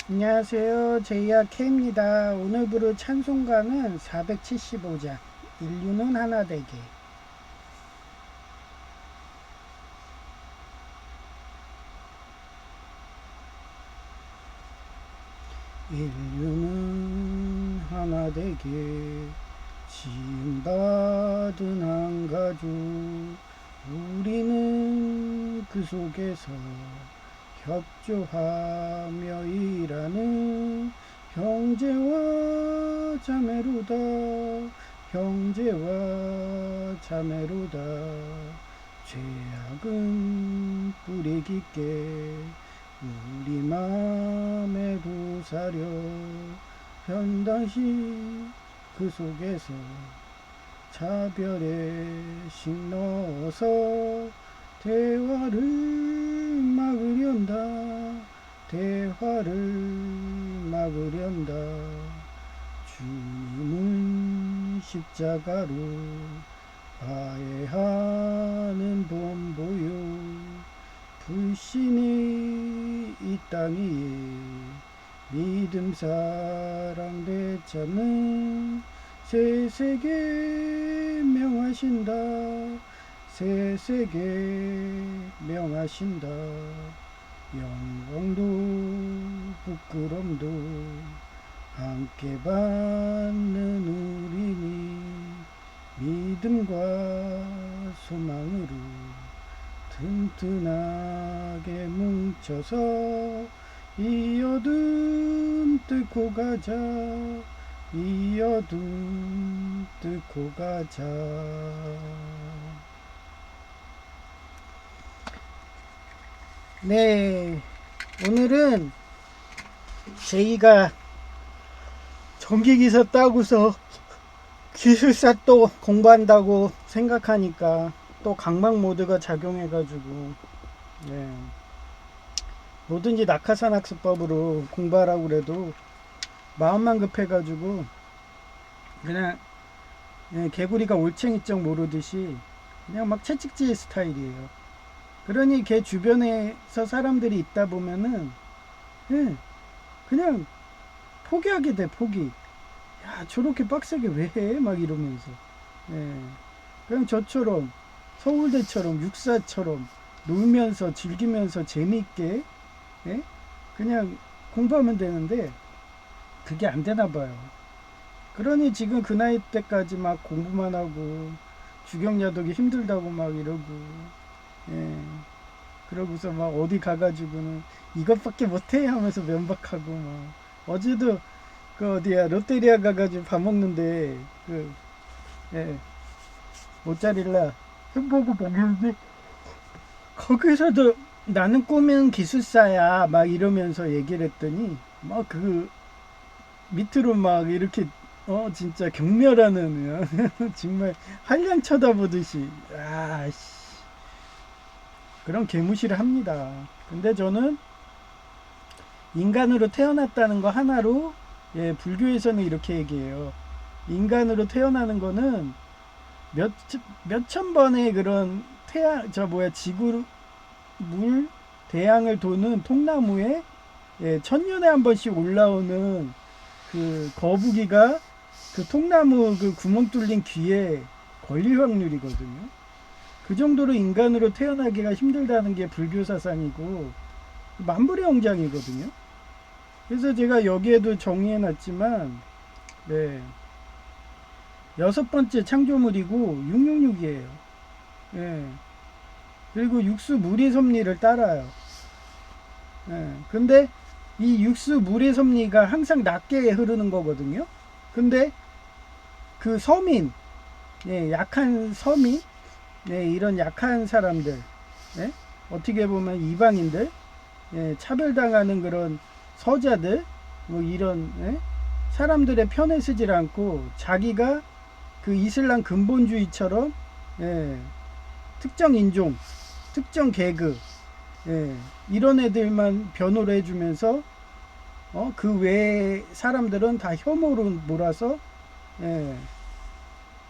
안녕하세요. 제이야 K입니다. 오늘 부를 찬송가는 475장 인류는 하나 되게. 인류는 하나 되게 지음받은 한 가족, 우리는 그 속에서 협조하며 일하는 형제와 자매로다. 형제와 자매로다. 죄악은 뿌리 깊게 우리 맘에도 사려 편당시 그 속에서 차별의 식 넣어서 대화를 막으련다. 대화를 막으련다. 주님은 십자가로 화해하는 본보요. 불신이 이 땅 위에 믿음 사랑 되찾는 새 세계 명하신다. 새 세계 명하신다. 영광도 부끄럼도 함께 받는 우리니 믿음과 소망으로 튼튼하게 뭉쳐서 이 어둠 뚫고 가자. 이 어둠 뚫고 가자. 네, 오늘은 제이가 전기기사 따고서 기술사 또 공부한다고 생각하니까 또 강박 모드가 작용해가지고, 네, 뭐든지 낙하산 학습법으로 공부하라고 그래도 마음만 급해가지고 그냥, 예, 개구리가 올챙이적 모르듯이 그냥 막 채찍질 스타일이에요. 그러니 걔 주변에서 사람들이 있다 보면은, 예, 그냥 포기하게 돼. 포기. 야, 저렇게 빡세게 왜 해? 막 이러면서, 예, 그냥 저처럼 서울대처럼 육사처럼 놀면서 즐기면서 재미있게, 예? 그냥 공부하면 되는데 그게 안 되나 봐요. 그러니 지금 그 나이 때까지 막 공부만 하고 주경야독이 힘들다고 막 이러고, 예, 그러고서 막 어디 가가지고는 이것밖에 못해 하면서 면박하고 막. 어제도 그 어디야 롯데리아 가가지고 밥 먹는데 그, 예, 모짜렐라 햄버거 먹였는데 거기서도 나는 꿈은 기술사야 막 이러면서 얘기를 했더니 막 그 밑으로 막 이렇게, 진짜 경멸하는 정말 한량 쳐다보듯이, 아씨, 그런 개무시를 합니다. 근데 저는 인간으로 태어났다는 거 하나로, 예, 불교에서는 이렇게 얘기해요. 인간으로 태어나는 거는 몇천 번의 그런 태양, 지구, 물, 대양을 도는 통나무에, 예, 천년에 한 번씩 올라오는 그 거북이가 그 통나무 그 구멍 뚫린 귀에 걸릴 확률이거든요. 그 정도로 인간으로 태어나기가 힘들다는 게 불교 사상이고 만불의 영장이거든요. 그래서 제가 여기에도 정의해 놨지만, 네, 여섯 번째 창조물이고 666이에요. 예. 그리고 육수 물의 섭리를 따라요. 예. 근데 이 육수 물의 섭리가 항상 낮게 흐르는 거거든요. 근데 그 서민, 예, 약한 서민, 예, 이런 약한 사람들, 예, 어떻게 보면 이방인들, 예, 차별당하는 그런 서자들, 뭐 이런, 예, 사람들의 편에 쓰질 않고 자기가 그 이슬람 근본주의처럼, 예, 특정 인종, 특정 계급, 예, 이런 애들만 변호를 해주면서, 그 외의 사람들은 다 혐오로 몰아서, 예,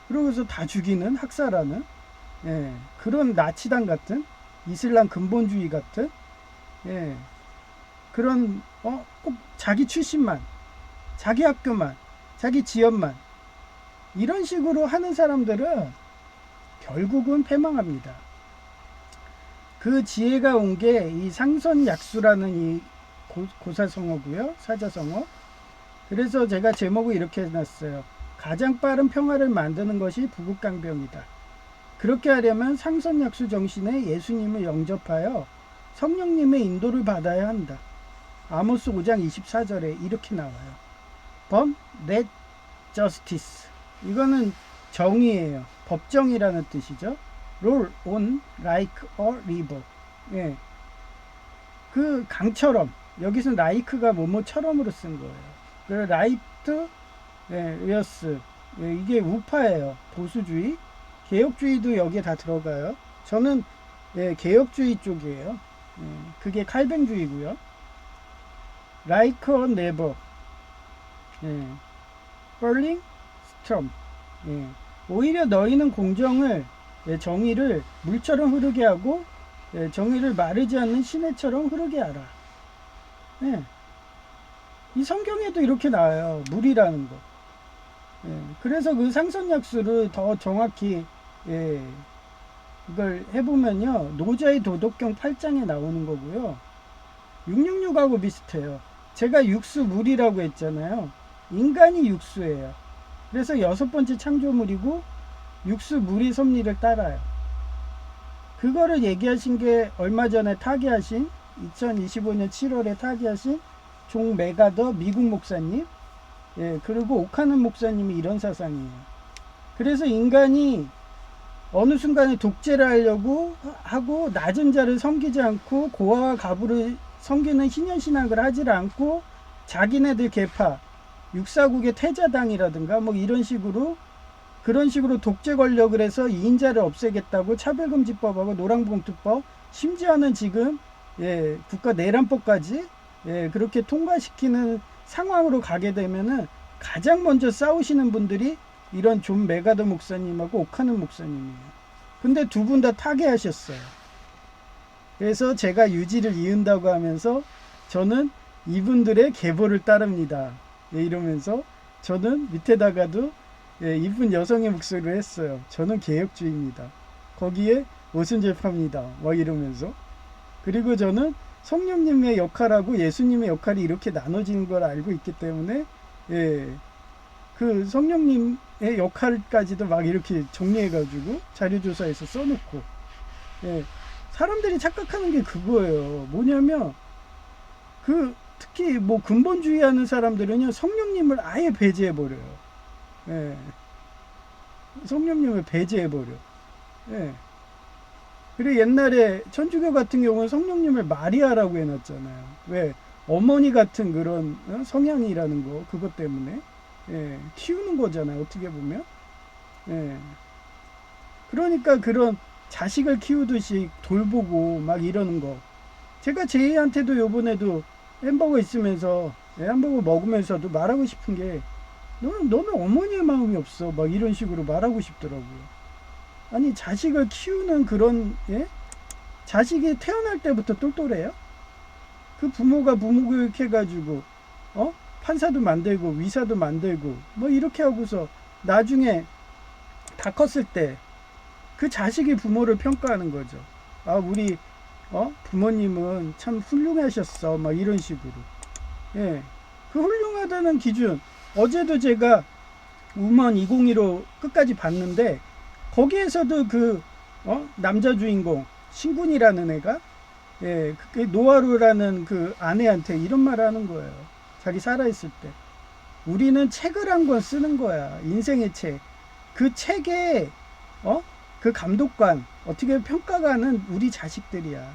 그러고서 다 죽이는, 학살하는, 예, 그런 나치당 같은 이슬람 근본주의 같은, 예, 그런 꼭 자기 출신만, 자기 학교만, 자기 지역만 이런 식으로 하는 사람들은 결국은 패망합니다. 그 지혜가 온 게 이 상선약수라는 이 고사성어고요. 사자성어. 그래서 제가 제목을 이렇게 해놨어요. 가장 빠른 평화를 만드는 것이 부국강병이다. 그렇게 하려면 상선약수 정신에 예수님을 영접하여 성령님의 인도를 받아야 한다. 아모스 5장 24절에 이렇게 나와요. But let justice. 이거는 정의예요. 법정이라는 뜻이죠. Roll on like a river. 예. 그 강처럼. 여기서 like가 뭐뭐처럼으로 쓴 거예요. 그래서 right, 리어스. 예, 이게 우파예요. 보수주의. 개혁주의도 여기에 다 들어가요. 저는 개혁주의 쪽이에요. 그게 칼뱅주의고요. Like a never. Burning storm. 오히려 너희는 공정을, 정의를 물처럼 흐르게 하고 정의를 마르지 않는 시내처럼 흐르게 하라. 이 성경에도 이렇게 나와요. 물이라는 거. 그래서 그 상선약수를 더 정확히 이걸 해보면요. 노자의 도덕경 8장에 나오는 거고요. 666하고 비슷해요. 제가 육수 물이라고 했잖아요. 인간이 육수예요. 그래서 6번째 창조물이고 육수 물이 섭리를 따라요. 그거를 얘기하신 게 얼마 전에 타계하신 2025년 7월에 타계하신 종 메가더 미국 목사님, 그리고 오카는 목사님이 이런 사상이에요. 그래서 인간이 어느 순간에 독재를 하려고 하고 낮은 자를 섬기지 않고 고아와 가부를 섬기는 희년신학을 하지 않고 자기네들 계파 육사국의 태자당이라든가 뭐 이런 식으로 그런 식으로 독재 권력을 해서 2인자를 없애겠다고 차별금지법하고 노랑봉투법 심지어는 지금 국가 내란법까지 그렇게 통과시키는 상황으로 가게 되면은 가장 먼저 싸우시는 분들이 이런 존 메가더 목사님하고 오카는 목사님이에요. 근데 두 분 다 타계하셨어요. 그래서 제가 유지를 이은다고 하면서 저는 이분들의 계보를 따릅니다. 이러면서 저는 밑에다가도 이쁜 여성의 목소리로 했어요. 저는 개혁주의입니다. 거기에 오순절 팝니다. 막 이러면서. 그리고 저는 성령님의 역할하고 예수님의 역할이 이렇게 나눠지는 걸 알고 있기 때문에 그 성령님의 역할까지도 막 이렇게 정리해가지고 자료조사에서 써놓고 사람들이 착각하는 게 그거예요. 뭐냐면 특히 뭐 근본주의하는 사람들은요 성령님을 아예 배제해버려요. 성령님을 배제해버려. 그리고 옛날에 천주교 같은 경우는 성령님을 마리아라고 해놨잖아요. 왜? 어머니 같은 그런 성향이라는 거 그것 때문에 키우는 거잖아요. 어떻게 보면. 그러니까 그런 자식을 키우듯이 돌보고 막 이러는 거. 제가 제이한테도 요번에도 햄버거 있으면서 햄버거 먹으면서도 말하고 싶은 게 너는 어머니의 마음이 없어 막 이런 식으로 말하고 싶더라고요. 아니 자식을 키우는 그런 자식이 태어날 때부터 똘똘해요? 그 부모가 부모 교육해가지고 판사도 만들고 위사도 만들고 뭐 이렇게 하고서 나중에 다 컸을 때 그 자식이 부모를 평가하는 거죠. 아 우리 부모님은 참 훌륭하셨어 막 이런 식으로. 그 훌륭하다는 기준 어제도 제가 우먼 2015 끝까지 봤는데 거기에서도 그 남자 주인공 신군이라는 애가 그 노하루라는 그 아내한테 이런 말 하는 거예요. 자기 살아있을 때 우리는 책을 한 권 쓰는 거야. 인생의 책. 그 책에 그 감독관 어떻게 평가가는 우리 자식들이야.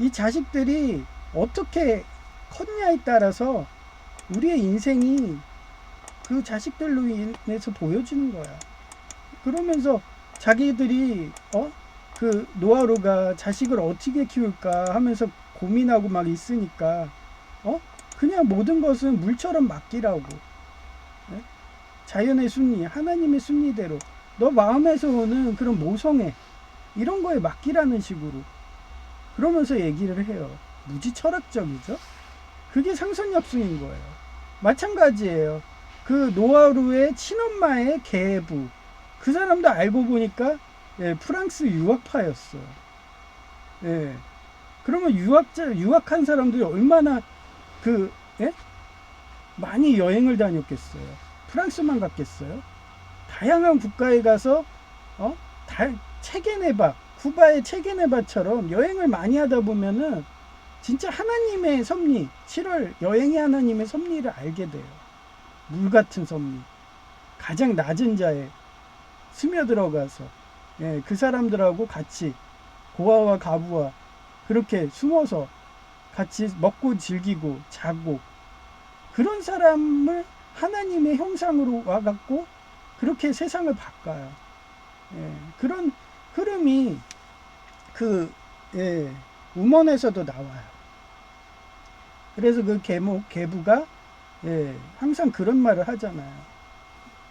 이 자식들이 어떻게 컸냐에 따라서 우리의 인생이 그 자식들로 인해서 보여지는 거야. 그러면서 자기들이 그 노하루가 자식을 어떻게 키울까 하면서 고민하고 막 있으니까 그냥 모든 것은 물처럼 맡기라고. 자연의 순리, 하나님의 순리대로 너 마음에서 오는 그런 모성애 이런 거에 맡기라는 식으로 그러면서 얘기를 해요. 무지 철학적이죠. 그게 상선약수인 거예요. 마찬가지예요. 그 노하루의 친엄마의 계부, 그 사람도 알고 보니까 예, 프랑스 유학파였어요. 예. 그러면 유학한 사람들이 얼마나 그 예? 많이 여행을 다녔겠어요. 프랑스만 갔겠어요. 다양한 국가에 가서 체게네바, 쿠바의 체게네바처럼 여행을 많이 하다 보면은 진짜 하나님의 섭리, 7월 여행이 하나님의 섭리를 알게 돼요. 물 같은 섭리. 가장 낮은 자에 스며들어가서 예, 그 사람들하고 같이 고아와 가부와 그렇게 숨어서 같이 먹고 즐기고 자고 그런 사람을 하나님의 형상으로 와갖고 그렇게 세상을 바꿔요. 예, 그런 흐름이 예, 음원에서도 나와요. 그래서 그 계부가 예, 항상 그런 말을 하잖아요.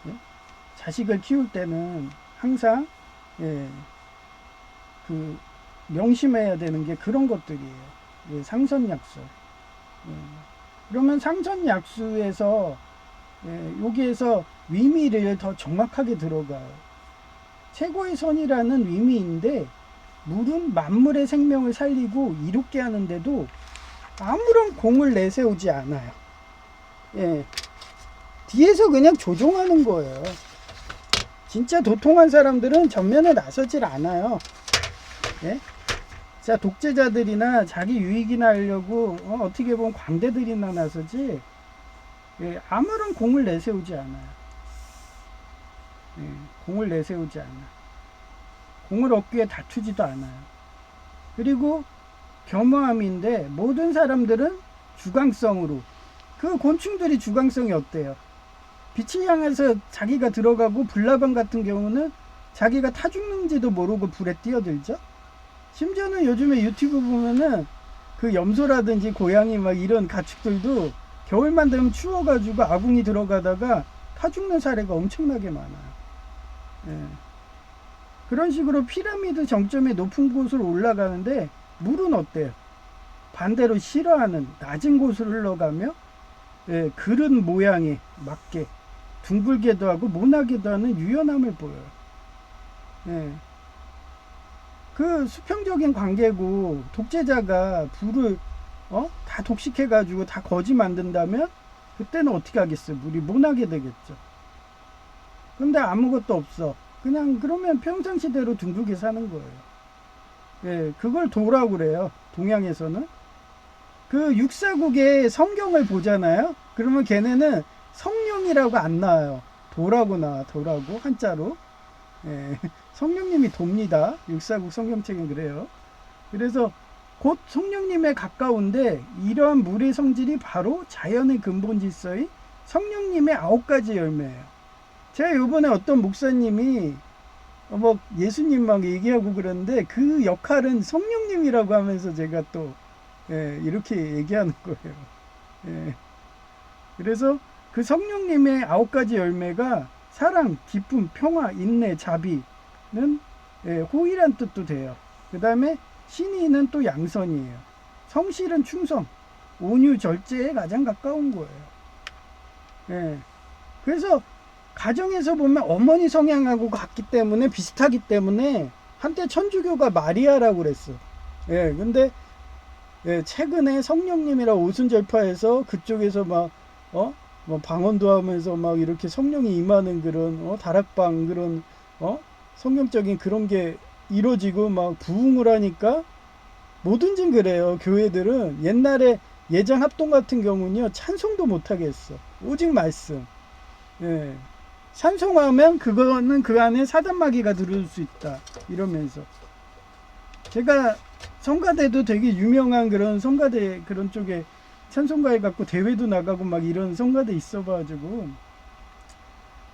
예? 자식을 키울 때는 항상 예, 그 명심해야 되는 게 그런 것들이에요. 예, 상선약수. 예. 그러면 상선약수에서 예, 여기에서 위미를 더 정확하게 들어가요. 최고의 선이라는 위미인데 물은 만물의 생명을 살리고 이롭게 하는데도 아무런 공을 내세우지 않아요. 예. 뒤에서 그냥 조종하는 거예요. 진짜 도통한 사람들은 전면에 나서질 않아요. 예? 자, 독재자들이나 자기 유익이나 하려고 어떻게 보면 광대들이나 나서지 예, 아무런 공을 내세우지 않아요. 예, 공을 내세우지 않아. 공을 얻기 위해 다투지도 않아요. 그리고 겸허함인데 모든 사람들은 주관성으로 그 곤충들이 주관성이 어때요? 빛을 향해서 자기가 들어가고 불나방 같은 경우는 자기가 타 죽는지도 모르고 불에 뛰어들죠. 심지어는 요즘에 유튜브 보면은 그 염소라든지 고양이 막 이런 가축들도 겨울만 되면 추워가지고 아궁이 들어가다가 타 죽는 사례가 엄청나게 많아요. 예. 그런 식으로 피라미드 정점의 높은 곳으로 올라가는데 물은 어때요? 반대로 싫어하는 낮은 곳으로 흘러가며 예, 그릇 모양에 맞게 둥글게도 하고 모나게도 하는 유연함을 보여요. 예. 그 수평적인 관계고 독재자가 불을 다 독식해가지고 다 거지 만든다면 그때는 어떻게 하겠어요? 물이 모나게 되겠죠. 근데 아무것도 없어. 그냥 그러면 평상시대로 둥글게 사는 거예요. 예, 그걸 도라고 그래요. 동양에서는. 그 육사국의 성경을 보잖아요. 그러면 걔네는 성령이라고 안 나와요. 도라고 나와. 도라고 한자로. 예, 성령님이 돕니다. 육사국 성경책은 그래요. 그래서 곧 성령님에 가까운데 이러한 물의 성질이 바로 자연의 근본 질서의 성령님의 9가지 열매예요. 제가 요번에 어떤 목사님이 뭐 예수님 막 얘기하고 그러는데 그 역할은 성령님이라고 하면서 제가 또 예, 이렇게 얘기하는 거예요. 예. 그래서 그 성령님의 9가지 열매가 사랑, 기쁨, 평화, 인내, 자비는 예, 호의란 뜻도 돼요. 그 다음에 신의는 또 양선이에요. 성실은 충성, 온유, 절제에 가장 가까운 거예요. 예. 그래서 가정에서 보면 어머니 성향하고 같기 때문에 비슷하기 때문에 한때 천주교가 마리아라고 그랬어. 예, 근데 예, 최근에 성령님이라 오순절파에서 그쪽에서 막 뭐 방언도 하면서 막 이렇게 성령이 임하는 그런 다락방 그런 성경적인 그런 게 이루어지고 막 부흥을 하니까 뭐든지 그래요. 교회들은 옛날에 예장 합동 같은 경우는요 찬송도 못하게 했어. 오직 말씀. 예. 찬송하면 그거는 그 안에 사단마귀가 들어올 수 있다 이러면서 제가 성가대도 되게 유명한 그런 성가대 그런 쪽에 찬송가에 갖고 대회도 나가고 막 이런 성가대 있어가지고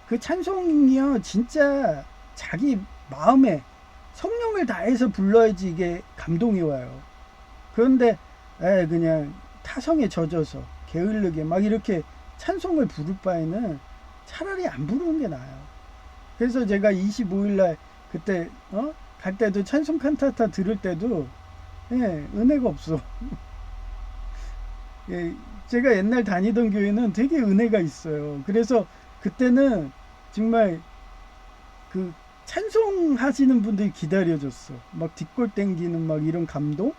그 찬송이요 진짜 자기 마음에 성령을 다해서 불러야지 이게 감동이 와요. 그런데 그냥 타성에 젖어서 게을르게 막 이렇게 찬송을 부를 바에는 차라리 안 부르는 게 나아요. 그래서 제가 25일날 그때 갈 때도 찬송 칸타타 들을 때도 예, 은혜가 없어. 예, 제가 옛날 다니던 교회는 되게 은혜가 있어요. 그래서 그때는 정말 그 찬송하시는 분들이 기다려졌어. 막 뒷골 땡기는 막 이런 감동?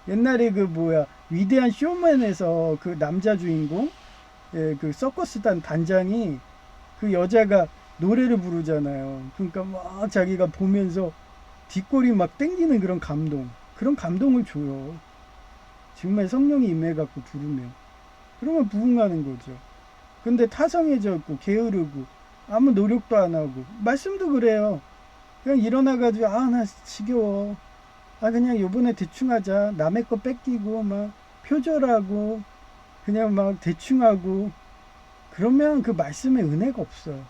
옛날에 그 뭐야 위대한 쇼맨에서 그 남자 주인공 예, 그 서커스단 단장이 그 여자가 노래를 부르잖아요. 그러니까 막 자기가 보면서 뒷골이 막 땡기는 그런 감동. 그런 감동을 줘요. 정말 성령이 임해갖고 부르면. 그러면 부흥하는 거죠. 근데 타성해져 있고 게으르고 아무 노력도 안 하고 말씀도 그래요. 그냥 일어나가지고 아 나 지겨워. 아 그냥 요번에 대충 하자. 남의 거 뺏기고 막 표절하고 그냥 막 대충 하고 그러면 그 말씀에 은혜가 없어요.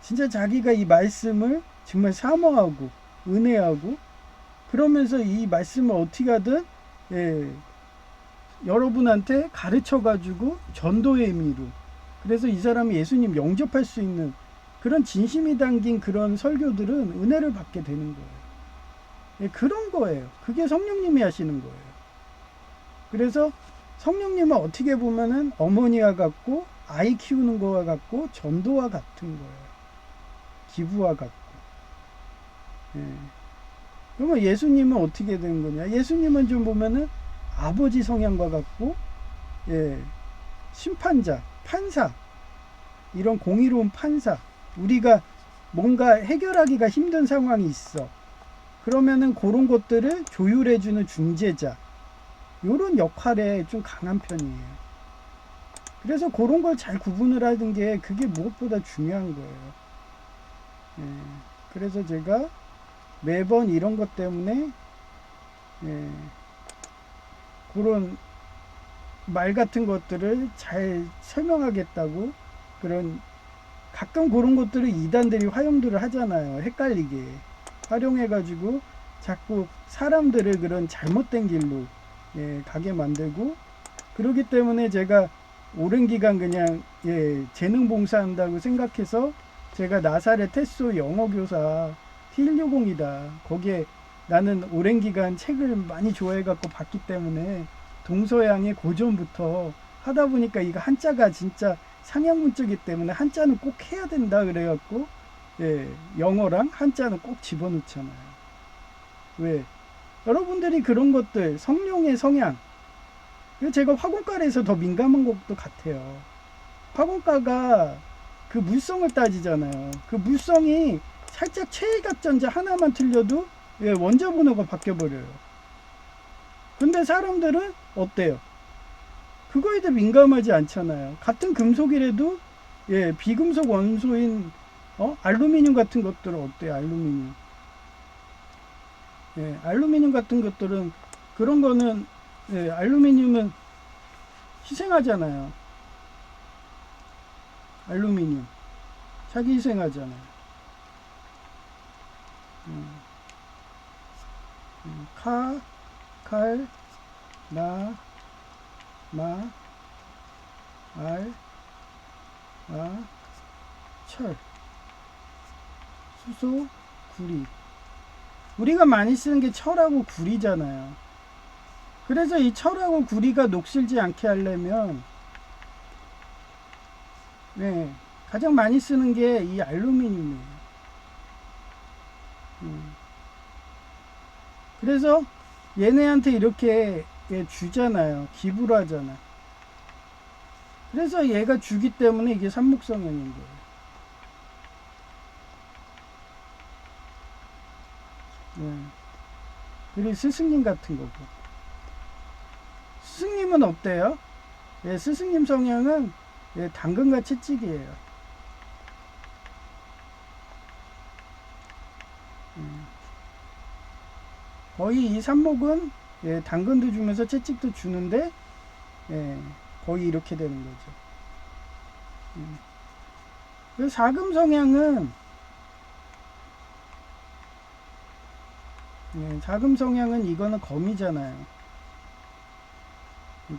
진짜 자기가 이 말씀을 정말 사모하고 은혜하고 그러면서 이 말씀을 어떻게 하든 예, 여러분한테 가르쳐 가지고 전도의 의미로 그래서 이 사람이 예수님 영접할 수 있는 그런 진심이 담긴 그런 설교들은 은혜를 받게 되는 거예요. 예, 그런 거예요. 그게 성령님이 하시는 거예요. 그래서 성령님은 어떻게 보면은 어머니와 같고 아이 키우는 거와 같고 전도와 같은 거예요. 기부와 같고. 예. 그러면 예수님은 어떻게 된 거냐? 예수님은 좀 보면은 아버지 성향과 같고, 예, 심판자, 판사, 이런 공의로운 판사, 우리가 뭔가 해결하기가 힘든 상황이 있어. 그러면은 그런 것들을 조율해주는 중재자, 이런 역할에 좀 강한 편이에요. 그래서 그런 걸 잘 구분을 하는 게 그게 무엇보다 중요한 거예요. 예, 그래서 제가 매번 이런 것 때문에 예, 그런 말 같은 것들을 잘 설명하겠다고 그런 가끔 그런 것들을 이단들이 활용들을 하잖아요. 헷갈리게 활용해가지고 자꾸 사람들을 그런 잘못된 길로 예, 가게 만들고 그러기 때문에 제가 오랜 기간 그냥 예, 재능 봉사한다고 생각해서 제가 나사렛 테소 영어교사 T160이다. 거기에 나는 오랜 기간 책을 많이 좋아해갖고 봤기 때문에 동서양의 고전부터 하다 보니까 이거 한자가 진짜 상향문자이기 때문에 한자는 꼭 해야 된다 그래갖고 예, 영어랑 한자는 꼭 집어넣잖아요. 왜? 여러분들이 그런 것들 성령의 성향 제가 화공과에서 더 민감한 것도 같아요. 화공과가 그 물성을 따지잖아요. 그 물성이 살짝 체외각전자 하나만 틀려도 예, 원자 번호가 바뀌어 버려요. 근데 사람들은 어때요? 그거에 대해 민감하지 않잖아요. 같은 금속이라도 예, 비금속 원소인 알루미늄 같은 것들은 어때요? 알루미늄. 예, 알루미늄 같은 것들은 그런 거는 예, 알루미늄은 희생하잖아요. 알루미늄 자기 희생하잖아요. 카, 칼, 나, 마, 알, 아, 철, 수소, 구리. 우리가 많이 쓰는 게 철하고 구리잖아요. 그래서 이 철하고 구리가 녹슬지 않게 하려면 네, 가장 많이 쓰는 게 이 알루미늄이에요. 그래서 얘네한테 이렇게 주잖아요. 기부를 하잖아. 그래서 얘가 주기 때문에 이게 삼목성형인 거예요. 네. 그리고 스승님 같은 거고. 스승님은 어때요? 예, 스승님 성향은 예, 당근과 채찍이에요. 거의 이 삼목은 예, 당근도 주면서 채찍도 주는데 예, 거의 이렇게 되는 거죠. 그 사금 성향은 예, 사금 성향은 이거는 검이잖아요.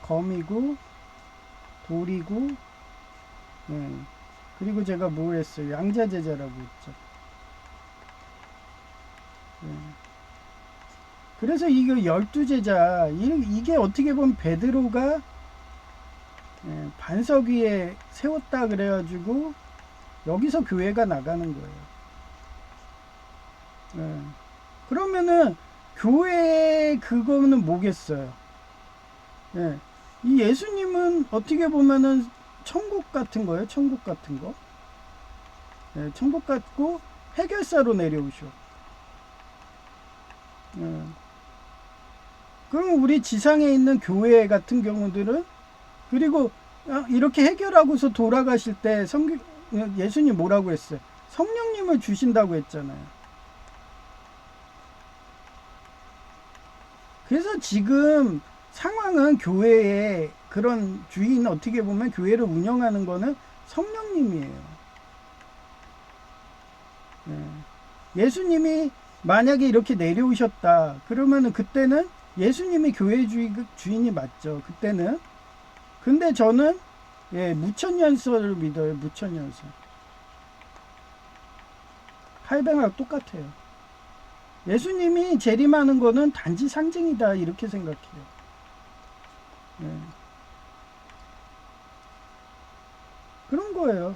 검이고 돌이고 예, 그리고 제가 뭐 했어요? 양자제자라고 했죠. 예. 그래서 이거 12제자 이게 어떻게 보면 베드로가 반석 위에 세웠다 그래가지고 여기서 교회가 나가는 거예요. 그러면은 교회의 그거는 뭐겠어요? 이 예수님은 어떻게 보면은 천국 같은 거예요. 천국 같은 거. 천국 같고 해결사로 내려오셔. 그럼 우리 지상에 있는 교회 같은 경우들은 그리고 이렇게 해결하고서 돌아가실 때 예수님 뭐라고 했어요? 성령님을 주신다고 했잖아요. 그래서 지금 상황은 교회의 그런 주인 어떻게 보면 교회를 운영하는 거는 성령님이에요. 예수님이 만약에 이렇게 내려오셨다 그러면은 그때는 예수님이 교회 주인이 맞죠. 그때는. 근데 저는 무천년설을 믿어요. 무천년설. 할배랑 똑같아요. 예수님이 재림하는 거는 단지 상징이다 이렇게 생각해요. 그런 거예요.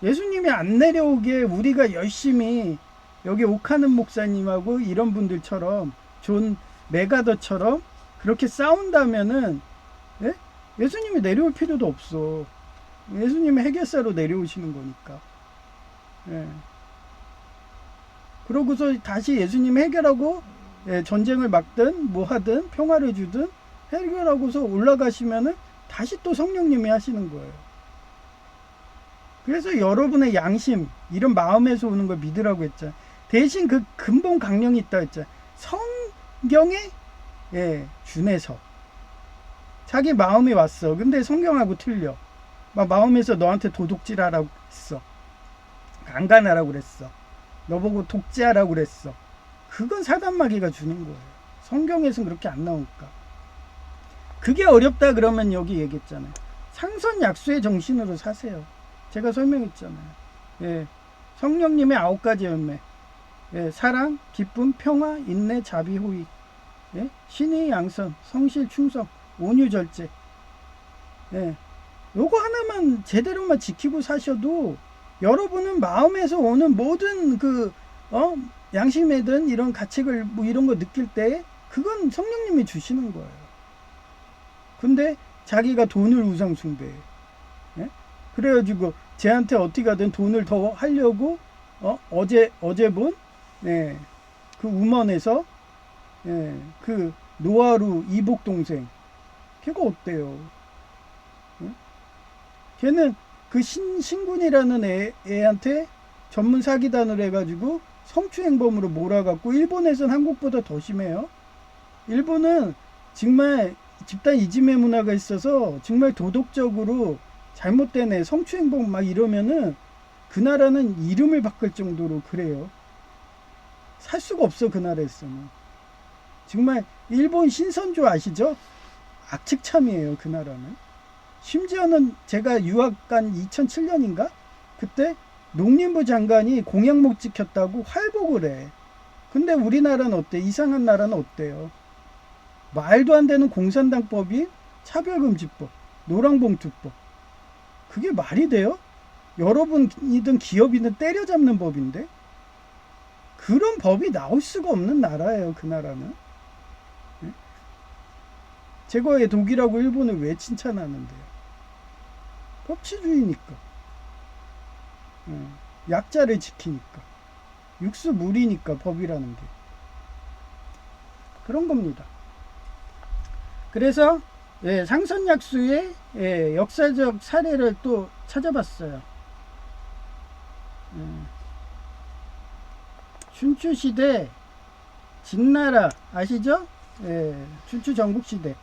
예수님이 안 내려오게 우리가 열심히 여기 오카는 목사님하고 이런 분들처럼 존 메가더처럼 그렇게 싸운다면은 예수님이 내려올 필요도 없어. 예수님이 해결사로 내려오시는 거니까. 그러고서 다시 예수님이 해결하고 전쟁을 막든 뭐 하든 평화를 주든 해결하고서 올라가시면은 다시 또 성령님이 하시는 거예요. 그래서 여러분의 양심 이런 마음에서 오는 걸 믿으라고 했죠. 대신 그 근본 강령이 있다 했죠. 성경에 준해서 자기 마음이 왔어. 근데 성경하고 틀려. 막 마음에서 너한테 도둑질하라고 했어. 강간하라고 그랬어. 너보고 독재하라고 그랬어. 그건 사단마귀가 주는 거예요. 성경에서는 그렇게 안 나오니까. 그게 어렵다 그러면 여기 얘기했잖아요. 상선약수의 정신으로 사세요. 제가 설명했잖아요. 성령님의 9가지 열매. 사랑, 기쁨, 평화, 인내, 자비, 호의. 신의, 양선, 성실, 충성, 온유, 절제. 요거 하나만 제대로만 지키고 사셔도 여러분은 마음에서 오는 모든 양심이든 이런 가책을 뭐 이런 거 느낄 때 그건 성령님이 주시는 거예요. 근데 자기가 돈을 우상 숭배해. 그래가지고 쟤한테 어떻게 하든 돈을 더 하려고 어제 본 그 우먼에서 그 노아루 이복 동생 걔가 어때요? 걔는 그 신군이라는 애한테 전문 사기단을 해가지고 성추행범으로 몰아갖고 일본에서는 한국보다 더 심해요. 일본은 정말 집단 이지메 문화가 있어서 정말 도덕적으로 잘못된 애 성추행범 막 이러면은 그 나라는 이름을 바꿀 정도로 그래요. 살 수가 없어 그 나라에서는. 정말 일본 신선조 아시죠? 악측참이에요 그 나라는. 심지어는 제가 유학 간 2007년인가? 그때 농림부 장관이 공약목 지켰다고 활복을 해. 근데 우리나라는 어때? 이상한 나라는 어때요? 말도 안 되는 공산당법이 차별금지법, 노랑봉투법. 그게 말이 돼요? 여러분이든 기업이든 때려잡는 법인데? 그런 법이 나올 수가 없는 나라예요, 그 나라는. 제거의 독일하고 일본을 왜 칭찬하는데요? 법치주의니까. 약자를 지키니까. 육수물이니까 법이라는 게. 그런 겁니다. 그래서 상선약수의 역사적 사례를 또 찾아봤어요. 춘추시대 진나라 아시죠? 춘추 전국시대.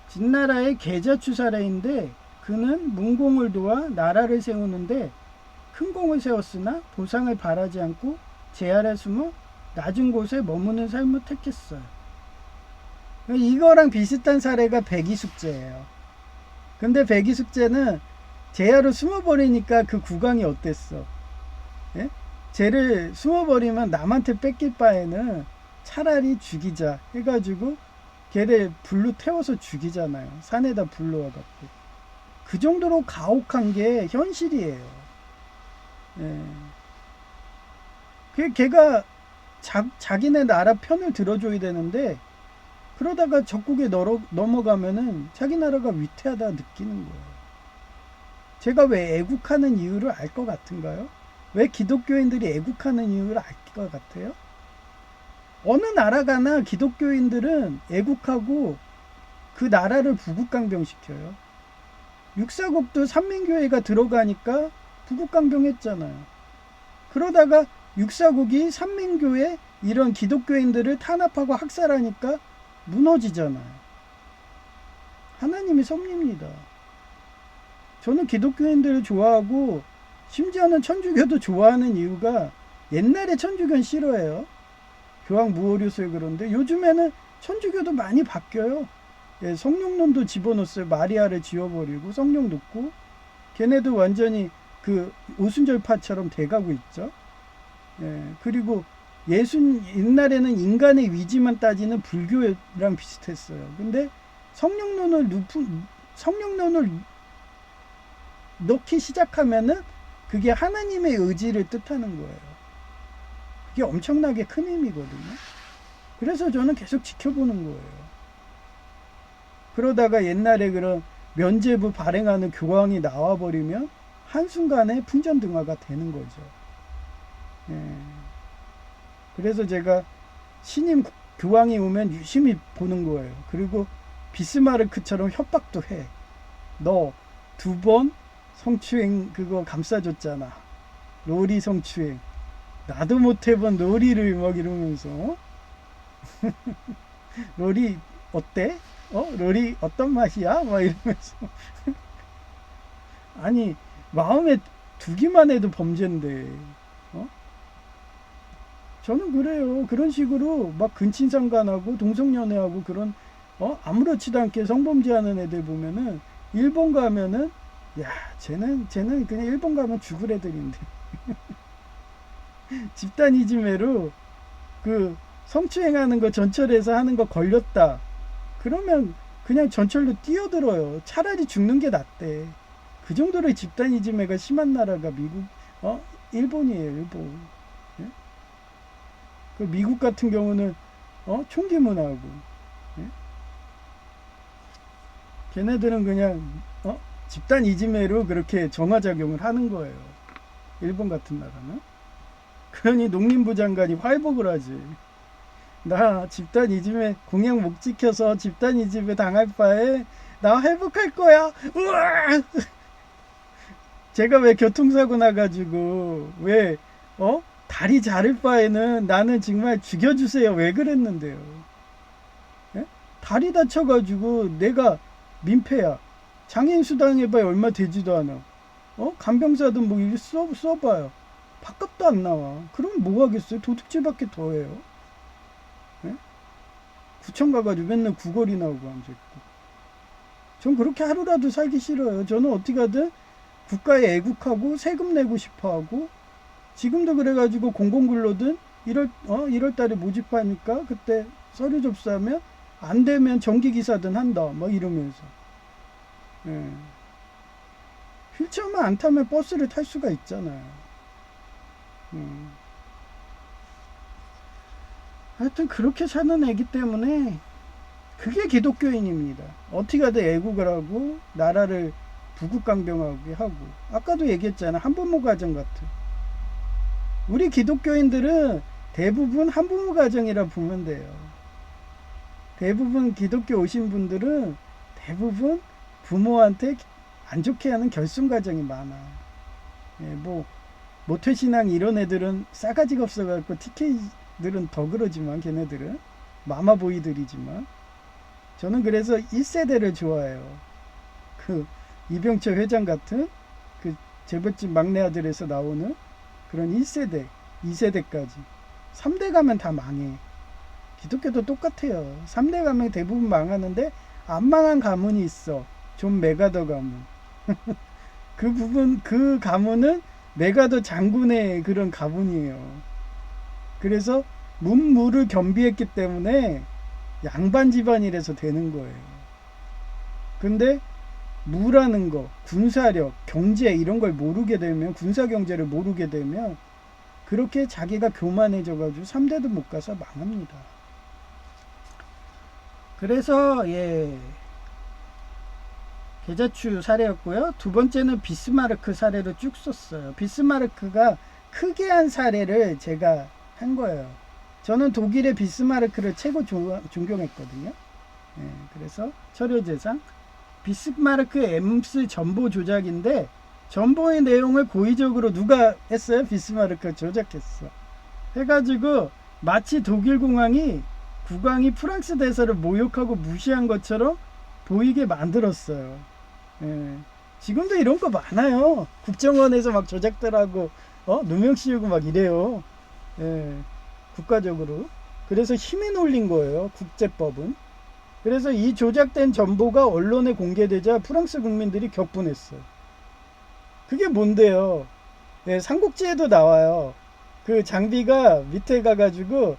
진나라의 계자추사라인데 그는 문공을 도와 나라를 세우는데 큰 공을 세웠으나 보상을 바라지 않고 제 아래 숨어 낮은 곳에 머무는 삶을 택했어요. 이거랑 비슷한 사례가 백이숙제예요. 근데 백이숙제는 제야로 숨어버리니까 그 국왕이 어땠어? 쟤를 숨어버리면 남한테 뺏길 바에는 차라리 죽이자 해가지고 걔를 불로 태워서 죽이잖아요. 산에다 불로 와갖고. 그 정도로 가혹한 게 현실이에요. 예. 걔가 자기네 나라 편을 들어줘야 되는데 그러다가 적국에 넘어가면은 자기 나라가 위태하다 느끼는 거예요. 제가 왜 애국하는 이유를 알 것 같은가요? 왜 기독교인들이 애국하는 이유를 알 것 같아요? 어느 나라 가나 기독교인들은 애국하고 그 나라를 부국강병시켜요. 육사국도 삼민교회가 들어가니까 부국강병했잖아요. 그러다가 육사국이 삼민교회 이런 기독교인들을 탄압하고 학살하니까 무너지잖아요. 하나님이 섭리입니다. 저는 기독교인들을 좋아하고 심지어는 천주교도 좋아하는 이유가 옛날에 천주교는 싫어해요. 교황 무오류소에 그런데 요즘에는 천주교도 많이 바뀌어요. 예, 성령론도 집어넣었어요. 마리아를 지워버리고 성령 넣고 걔네도 완전히 그 오순절파처럼 돼가고 있죠. 예, 그리고 옛날에는 인간의 위지만 따지는 불교랑 비슷했어요. 근데 성령론을 넣기 시작하면은 그게 하나님의 의지를 뜻하는 거예요. 그게 엄청나게 큰 힘이거든요. 그래서 저는 계속 지켜보는 거예요. 그러다가 옛날에 그런 면죄부 발행하는 교황이 나와버리면 한순간에 풍전등화가 되는 거죠. 예. 그래서 제가 신임 교황이 오면 유심히 보는 거예요. 그리고 비스마르크처럼 협박도 해. 너 2번 성추행 그거 감싸줬잖아. 로리 성추행. 나도 못 해본 로리를 막 이러면서 로리 어때? 로리 어떤 맛이야? 막 이러면서 아니 마음에 두기만 해도 범죄인데 저는 그래요. 그런 식으로 막 근친상간하고 동성연애하고 그런 아무렇지도 않게 성범죄하는 애들 보면은 일본 가면은 야 쟤는 그냥 일본 가면 죽을 애들인데 집단 이지매로 그 성추행하는 거 전철에서 하는 거 걸렸다. 그러면 그냥 전철로 뛰어들어요. 차라리 죽는 게 낫대. 그 정도로 집단 이지매가 심한 나라가 미국, 일본이에요, 일본. 예? 그 미국 같은 경우는 총기 문화고, 예? 걔네들은 그냥 집단 이지매로 그렇게 정화작용을 하는 거예요. 일본 같은 나라는. 그러니 농림부 장관이 활복을 하지. 나 집단 이집에 공약 못 지켜서 집단 이집에 당할 바에 나 회복할 거야. 우와! 제가 왜 교통사고 나가지고 왜 다리 자를 바에는 나는 정말 죽여주세요. 왜 그랬는데요? 예? 다리 다쳐가지고 내가 민폐야. 장애인 수당해봐야 얼마 되지도 않아. 간병사도 뭐 일 써봐요. 밥값도 안 나와. 그럼 뭐 하겠어요? 도둑질밖에 더 해요. 예? 구청 가가지고 맨날 구걸이 나오고 앉아있고. 전 그렇게 하루라도 살기 싫어요. 저는 어떻게 하든 국가에 애국하고 세금 내고 싶어 하고 지금도 그래가지고 공공근로든 1월 달에 모집하니까 그때 서류 접수하면 안 되면 전기기사든 한다. 막 이러면서. 예. 휠체어만 안 타면 버스를 탈 수가 있잖아요. 하여튼 그렇게 사는 애기 때문에 그게 기독교인입니다. 어떻게 하든 애국을 하고 나라를 부국강병하게 하고 아까도 얘기했잖아. 한부모 가정 같은. 우리 기독교인들은 대부분 한부모 가정이라 보면 돼요. 대부분 기독교 오신 분들은 대부분 부모한테 안 좋게 하는 결손 가정이 많아. 예, 뭐 모태신앙 이런 애들은 싸가지가 없어갖고 TK들은 더 그러지만 걔네들은 마마보이들이지만 저는 그래서 1세대를 좋아해요. 그 이병철 회장 같은 그 재벌집 막내 아들에서 나오는 그런 1세대, 2세대까지 3대 가면 다 망해. 기독교도 똑같아요. 3대 가면 대부분 망하는데 안 망한 가문이 있어. 존 메가더 가문. 그 가문은 메가더 장군의 그런 가문이에요. 그래서 문무를 겸비했기 때문에 양반 집안이라서 되는 거예요. 근데 무라는 거, 군사력, 경제 이런 걸 모르게 되면, 군사 경제를 모르게 되면 그렇게 자기가 교만해져가지고 3대도 못 가서 망합니다. 그래서 계자추 사례였고요. 두 번째는 비스마르크 사례로 쭉 썼어요. 비스마르크가 크게 한 사례를 제가 한 거예요. 저는 독일의 비스마르크를 최고 존경했거든요. 그래서 철효재상 비스마르크 엠스 전보 조작인데, 전보의 내용을 고의적으로 누가 했어요? 비스마르크가 조작했어. 해가지고 마치 독일 국왕이 프랑스 대사를 모욕하고 무시한 것처럼 보이게 만들었어요. 지금도 이런 거 많아요. 국정원에서 막 조작들하고 누명 씌우고 막 이래요. 국가적으로. 그래서 힘에 놀린 거예요, 국제법은. 그래서 이 조작된 정보가 언론에 공개되자 프랑스 국민들이 격분했어요. 그게 뭔데요? 삼국지에도 나와요. 그 장비가 밑에 가가지고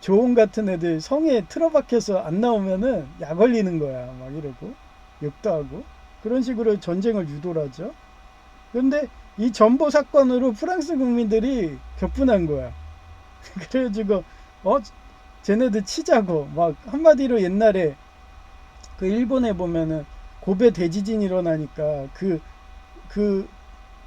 조옹 같은 애들 성에 틀어박혀서 안 나오면은 약 걸리는 거야, 막 이러고 욕도 하고 그런 식으로 전쟁을 유도를 하죠. 그런데 이 전보 사건으로 프랑스 국민들이 격분한 거야. 그래가지고 쟤네들 치자고 막 한마디로, 옛날에 그 일본에 보면은 고베 대지진 일어나니까 그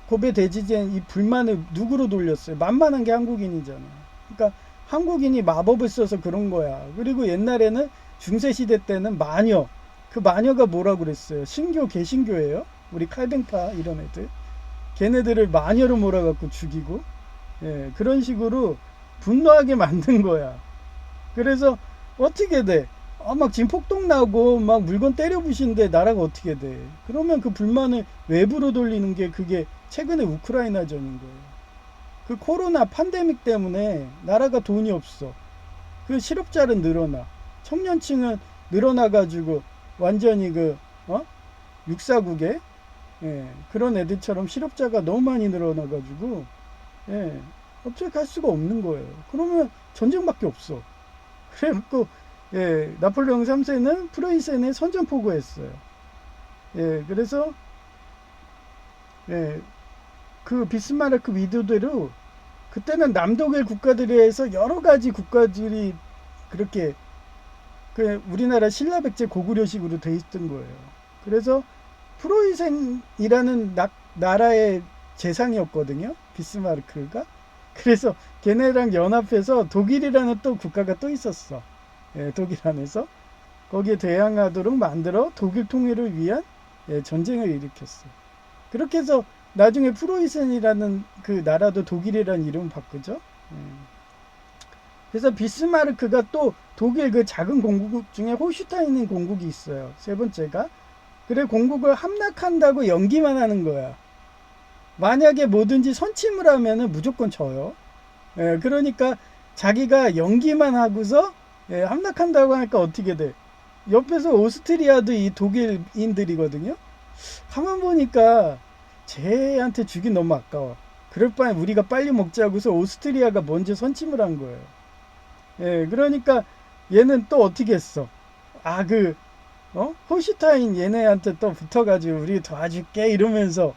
고베 대지진 이 불만을 누구로 돌렸어요? 만만한 게 한국인이잖아. 그러니까 한국인이 마법을 써서 그런 거야. 그리고 옛날에는 중세시대 때는 마녀, 그 마녀가 뭐라고 그랬어요? 신교, 개신교예요? 우리 칼뱅파 이런 애들, 걔네들을 마녀로 몰아갖고 죽이고, 그런 식으로 분노하게 만든 거야. 그래서 어떻게 돼? 막 지금 폭동 나고 막 물건 때려 부시는데 나라가 어떻게 돼? 그러면 그 불만을 외부로 돌리는 게, 그게 최근에 우크라이나전인 거예요. 그 코로나 팬데믹 때문에 나라가 돈이 없어. 그 실업자는 늘어나, 청년층은 늘어나가지고 완전히 육사국에 그런 애들처럼 실업자가 너무 많이 늘어나가지고 어떻게 갈 수가 없는 거예요. 그러면 전쟁밖에 없어. 그래갖고 나폴레옹 3세는 프로이센에 선전포고했어요. 그래서 그 비스마르크 위도대로 그때는 남독일 국가들에서 여러 가지 국가들이 그렇게 우리나라 신라백제 고구려식으로 돼 있던 거예요. 그래서 프로이센이라는 나라의 재상이었거든요, 비스마르크가. 그래서 걔네랑 연합해서 독일이라는 또 국가가 또 있었어. 독일 안에서 거기에 대항하도록 만들어 독일 통일을 위한 전쟁을 일으켰어. 그렇게 해서 나중에 프로이센이라는 그 나라도 독일이라는 이름 바꾸죠. 그래서 비스마르크가 또 독일 그 작은 공국 중에 홀슈타인 공국이 있어요, 세 번째가. 그래, 공국을 함락한다고 연기만 하는 거야. 만약에 뭐든지 선침을 하면은 무조건 져요. 그러니까 자기가 연기만 하고서 함락한다고 하니까 어떻게 돼? 옆에서 오스트리아도 이 독일인들이거든요. 가만 보니까 쟤한테 주긴 너무 아까워. 그럴 바에 우리가 빨리 먹자고서 오스트리아가 먼저 선침을 한 거예요. 그러니까 얘는 또 어떻게 했어? 홀슈타인 얘네한테 또 붙어가지고 우리 도와줄게 이러면서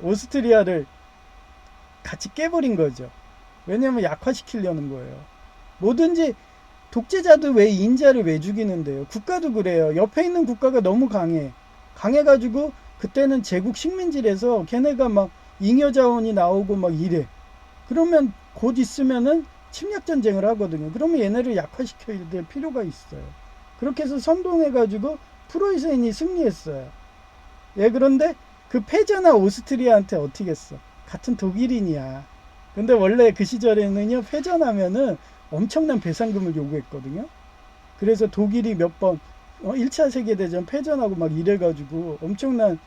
오스트리아를 같이 깨버린 거죠. 왜냐면 약화시키려는 거예요. 뭐든지 독재자도 왜 인자를 왜 죽이는데요? 국가도 그래요. 옆에 있는 국가가 너무 강해가지고 그때는 제국 식민지라서 걔네가 막 잉여 자원이 나오고 막 이래. 그러면 곧 있으면은 침략 전쟁을 하거든요. 그러면 얘네를 약화시켜야 될 필요가 있어요. 그렇게 해서 선동해가지고 프로이센이 승리했어요. 그런데 그 패전한 오스트리아한테 어떻게 했어? 같은 독일인이야. 근데 원래 그 시절에는요, 패전하면은 엄청난 배상금을 요구했거든요. 그래서 독일이 몇 번 1차 세계대전 패전하고 막 이래가지고 엄청난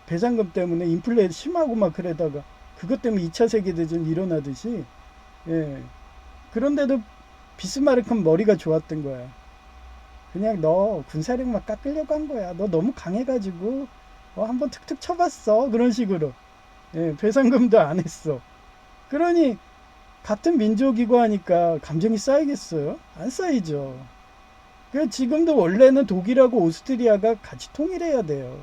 배상금 때문에 인플레 심하고 막 그러다가 그것 때문에 2차 세계대전 일어나듯이. 그런데도 비스마르크는 머리가 좋았던 거야. 그냥 너 군사력만 깎으려고 한 거야. 너 너무 강해가지고 한번 툭툭 쳐봤어. 그런 식으로. 예, 배상금도 안 했어. 그러니 같은 민족이고 하니까 감정이 쌓이겠어요? 안 쌓이죠. 그 지금도 원래는 독일하고 오스트리아가 같이 통일해야 돼요.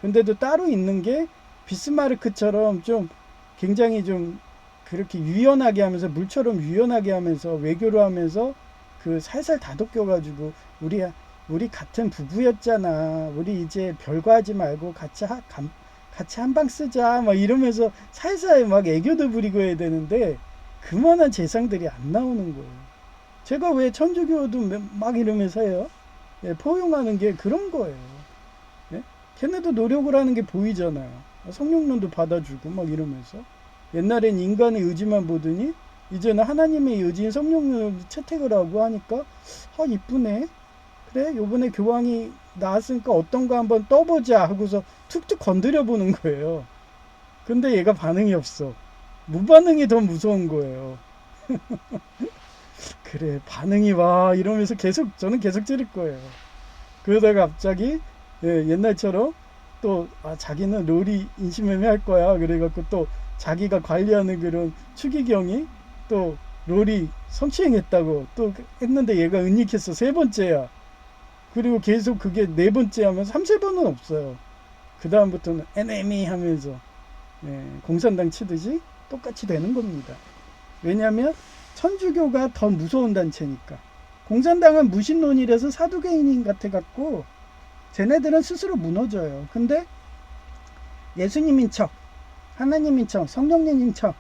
근데도 따로 있는 게 비스마르크처럼 좀 굉장히 좀 그렇게 유연하게 하면서 물처럼 유연하게 하면서 외교를 하면서 그 살살 다독여가지고 우리 같은 부부였잖아. 우리 이제 별거 하지 말고 같이 한 방 쓰자. 막 이러면서 살살 막 애교도 부리고 해야 되는데 그만한 재상들이 안 나오는 거예요. 제가 왜 천주교도 막 이러면서 해요? 예, 포용하는 게 그런 거예요. 예? 걔네도 노력을 하는 게 보이잖아요. 성령론도 받아주고 막 이러면서. 옛날엔 인간의 의지만 보더니 이제는 하나님의 의지인 성령론을 채택을 하고 하니까 이쁘네. 그래 요번에 교황이 나왔으니까 어떤 거 한번 떠보자 하고서 툭툭 건드려 보는 거예요. 근데 얘가 반응이 없어. 무반응이 더 무서운 거예요. 그래 반응이 와 이러면서 저는 계속 찌를 거예요. 그러다가 갑자기 옛날처럼 또 자기는 롤이 인신매매 할 거야 그래갖고 또 자기가 관리하는 그런 추기경이 또 롤이 성추행했다고 또 했는데 얘가 은닉했어. 세 번째야. 그리고 계속 그게 네 번째 하면 3, 세 번은 없어요. 그 다음부터는 NME 하면서 공산당 치듯이 똑같이 되는 겁니다. 왜냐하면 천주교가 더 무서운 단체니까. 공산당은 무신론이라서 사두개인 같아 갖고 쟤네들은 스스로 무너져요. 근데 예수님인 척, 하나님인 척, 성령님인 척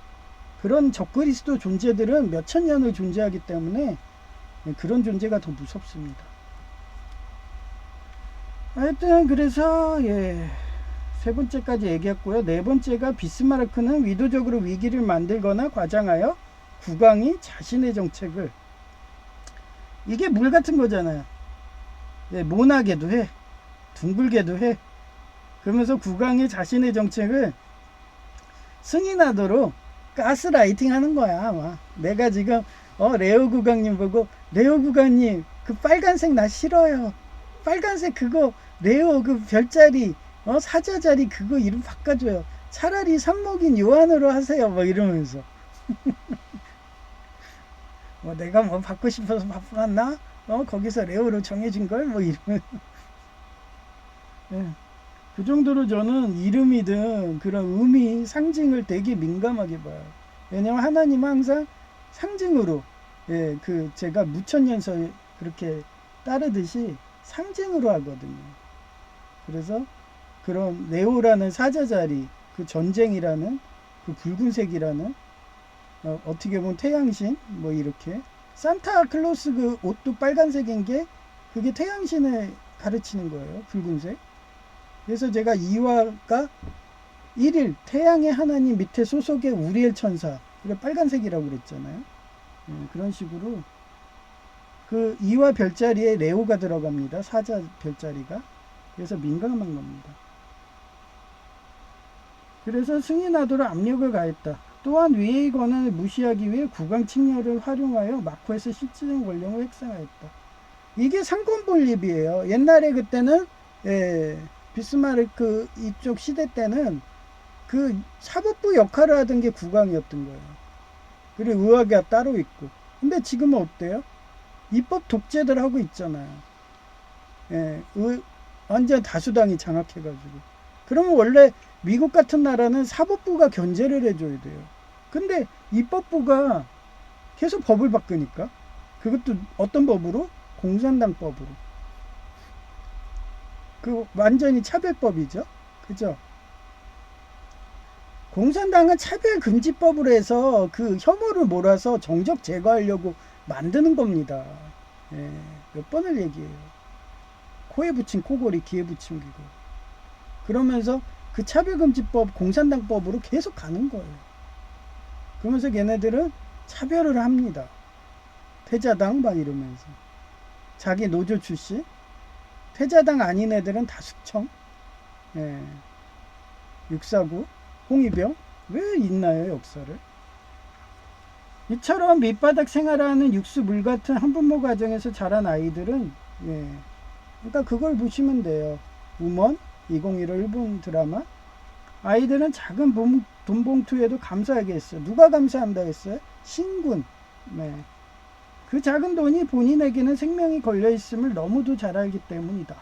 그런 적그리스도 존재들은 몇천 년을 존재하기 때문에 그런 존재가 더 무섭습니다. 하여튼 그래서 세 번째까지 얘기했고요. 네 번째가 비스마르크는 의도적으로 위기를 만들거나 과장하여 국왕이 자신의 정책을 이게 물 같은 거잖아요. 모나게도 해. 둥글게도 해. 그러면서 국왕이 자신의 정책을 승인하도록 가스라이팅 하는 거야. 아마. 내가 지금 레오 국왕님 보고 레오 국왕님 그 빨간색 나 싫어요. 빨간색 그거 레오 그 별자리 사자자리 그거 이름 바꿔줘요. 차라리 산목인 요한으로 하세요. 뭐 이러면서 내가 받고 싶어서 바꿨나? 거기서 레오로 정해진 걸 뭐 이러면 그 정도로 저는 이름이든 그런 의미 상징을 되게 민감하게 봐요. 왜냐면 하나님은 항상 상징으로 그 제가 무천년서 그렇게 따르듯이 상징으로 하거든요. 그래서 그런 네오라는 사자자리, 그 전쟁이라는 그 붉은색이라는 어떻게 보면 태양신 뭐 이렇게 산타클로스 그 옷도 빨간색인 게 그게 태양신을 가르치는 거예요. 붉은색. 그래서 제가 2화가 1일 태양의 하나님 밑에 소속의 우리엘 천사 그래 빨간색이라고 그랬잖아요. 그런 식으로 그 2화 별자리에 레오가 들어갑니다. 사자 별자리가. 그래서 민감한 겁니다. 그래서 승인하도록 압력을 가했다. 또한 위의 권한을 무시하기 위해 국왕 칭렬을 활용하여 마코에서 실질적인 권력을 획득하였다. 이게 상권 분립이에요. 옛날에 그때는 비스마르크 이쪽 시대 때는 그 사법부 역할을 하던 게 국왕이었던 거예요. 그리고 의학이 따로 있고. 근데 지금은 어때요? 입법 독재들 하고 있잖아요. 완전 다수당이 장악해가지고. 그러면 원래 미국 같은 나라는 사법부가 견제를 해줘야 돼요. 근데 입법부가 계속 법을 바꾸니까 그것도 어떤 법으로? 공산당법으로. 그 완전히 차별법이죠. 그죠? 공산당은 차별금지법으로 해서 그 혐오를 몰아서 정적 제거하려고 만드는 겁니다. 몇 번을 얘기해요. 코에 붙인 코골이, 귀에 붙인 귀고. 그러면서 그 차별금지법, 공산당법으로 계속 가는 거예요. 그러면서 걔네들은 차별을 합니다. 패자당 막 이러면서. 자기 노조 출신. 패자당 아닌 애들은 다 숙청. 649, 홍위병. 왜 있나요, 역사를? 이처럼 밑바닥 생활하는 육수 물 같은 한부모 가정에서 자란 아이들은 그러니까 그걸 보시면 돼요. 우먼 2015 일본 드라마 아이들은 작은 돈 봉투에도 감사하게 했어. 누가 감사한다 했어요? 신군. 네. 그 작은 돈이 본인에게는 생명이 걸려 있음을 너무도 잘 알기 때문이다.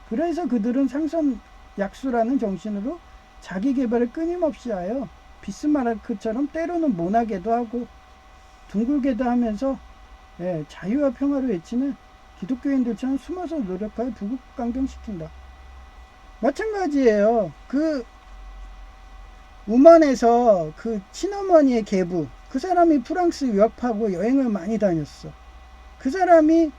그래서 그들은 상선약수라는 정신으로 자기 개발을 끊임없이 하여 비스마르크처럼 때로는 모나게도 하고 둥글게도 하면서 자유와 평화를 외치는 기독교인들처럼 숨어서 노력하여 부국강경시킨다. 마찬가지예요. 그 우먼에서 그 친어머니의 계부, 그 사람이 프랑스 유학하고 여행을 많이 다녔어. 그 사람이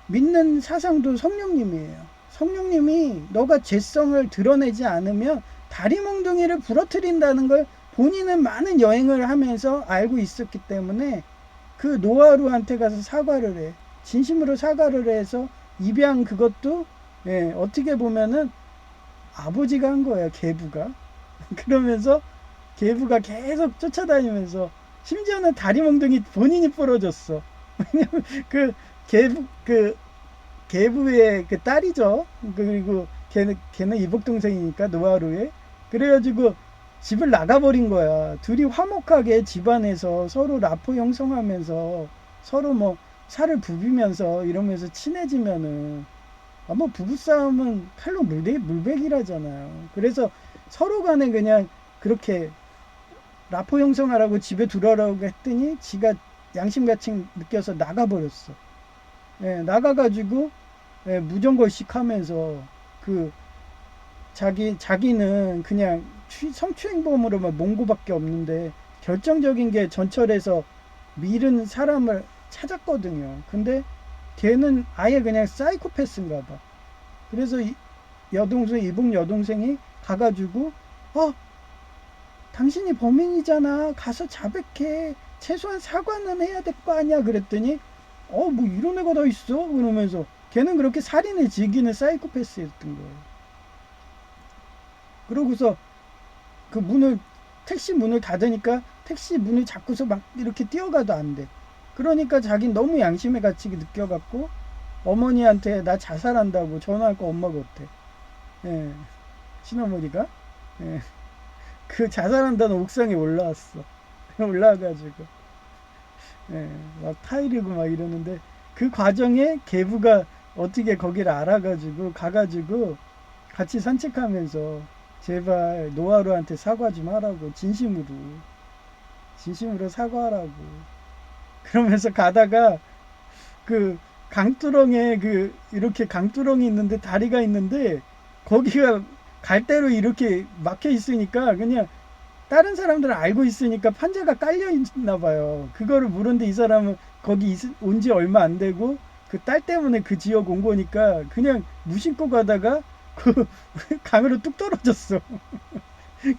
믿는 사상도 성령님이에요. 성령님이 너가 죄성을 드러내지 않으면 다리 몽둥이를 부러뜨린다는 걸 본인은 많은 여행을 하면서 알고 있었기 때문에 그 노아루한테 가서 사과를 해. 진심으로 사과를 해서 입양 그것도 어떻게 보면은 아버지가 한 거예요. 계부가. 그러면서 계부가 계속 쫓아다니면서 심지어는 다리 몽둥이 본인이 부러졌어. 왜냐면 그 계부의 그 딸이죠. 그리고 걔는 이복 동생이니까 노아루에. 그래가지고 집을 나가버린 거야. 둘이 화목하게 집안에서 서로 라포 형성하면서 서로 뭐 살을 부비면서 이러면서 친해지면은 아마 부부싸움은 칼로 물베기라잖아요. 그래서 서로 간에 그냥 그렇게 라포 형성하라고 집에 들어오라고 했더니 지가 양심가책 느껴서 나가버렸어. 나가가지고 무정걸식 하면서 그 자기는 그냥 성추행범으로만 몽고밖에 없는데 결정적인 게 전철에서 밀은 사람을 찾았거든요. 근데 걔는 아예 그냥 사이코패스인가 봐. 그래서 이복 여동생이 가가지고 당신이 범인이잖아. 가서 자백해. 최소한 사과는 해야 될 거 아니야. 그랬더니 뭐 이런 애가 다 있어? 그러면서 걔는 그렇게 살인을 즐기는 사이코패스였던 거예요. 그러고서 그 택시 문을 닫으니까 택시 문을 잡고서 막 이렇게 뛰어가도 안 돼. 그러니까 자기는 너무 양심의 가책이 느껴갖고 어머니한테 나 자살한다고 전화할 거 엄마가 어때? 친어머니가 그 자살한다는 옥상에 올라왔어. 올라와가지고 막 타이르고 막 이러는데 그 과정에 계부가 어떻게 거기를 알아가지고 가가지고 같이 산책하면서 제발 노하루한테 사과 좀 하라고 진심으로 사과하라고 그러면서 가다가 그 강뚜렁에 이렇게 강뚜렁이 있는데 다리가 있는데 거기가 갈대로 이렇게 막혀 있으니까 그냥 다른 사람들은 알고 있으니까 판자가 깔려 있나 봐요. 그거를 모르는데 이 사람은 거기 온 지 얼마 안 되고 그 딸 때문에 그 지역 온 거니까 그냥 무심코 가다가 그 강으로 뚝 떨어졌어.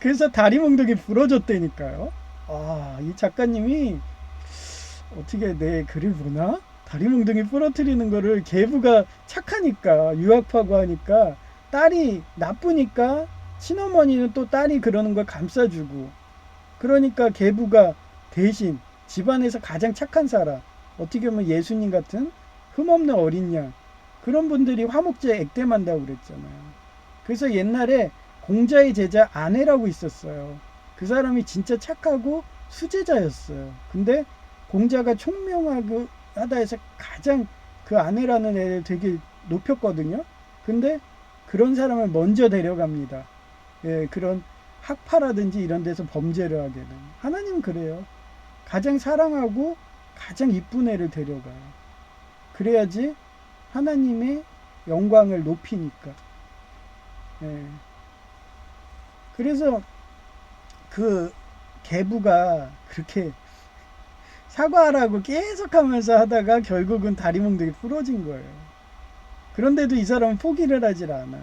그래서 다리 몽둥이 부러졌다니까요. 이 작가님이 어떻게 내 글을 보나? 다리 몽둥이 부러뜨리는 거를 계부가 착하니까 유학파고 하니까 딸이 나쁘니까 친어머니는 또 딸이 그러는 걸 감싸주고 그러니까 계부가 대신 집안에서 가장 착한 사람 어떻게 보면 예수님 같은 흠없는 어린 양 그런 분들이 화목제에 액땜한다고 그랬잖아요. 그래서 옛날에 공자의 제자 아내라고 있었어요. 그 사람이 진짜 착하고 수제자였어요. 근데 공자가 총명하고 하다 해서 가장 그 아내라는 애를 되게 높였거든요. 근데 그런 사람을 먼저 데려갑니다. 그런 학파라든지 이런 데서 범죄를 하게 되는. 하나님은 그래요. 가장 사랑하고 가장 이쁜 애를 데려가요. 그래야지 하나님의 영광을 높이니까. 그래서 그 계부가 그렇게 사과하라고 계속 하면서 하다가 결국은 다리 몽둥이 부러진 거예요. 그런데도 이 사람은 포기를 하질 않아.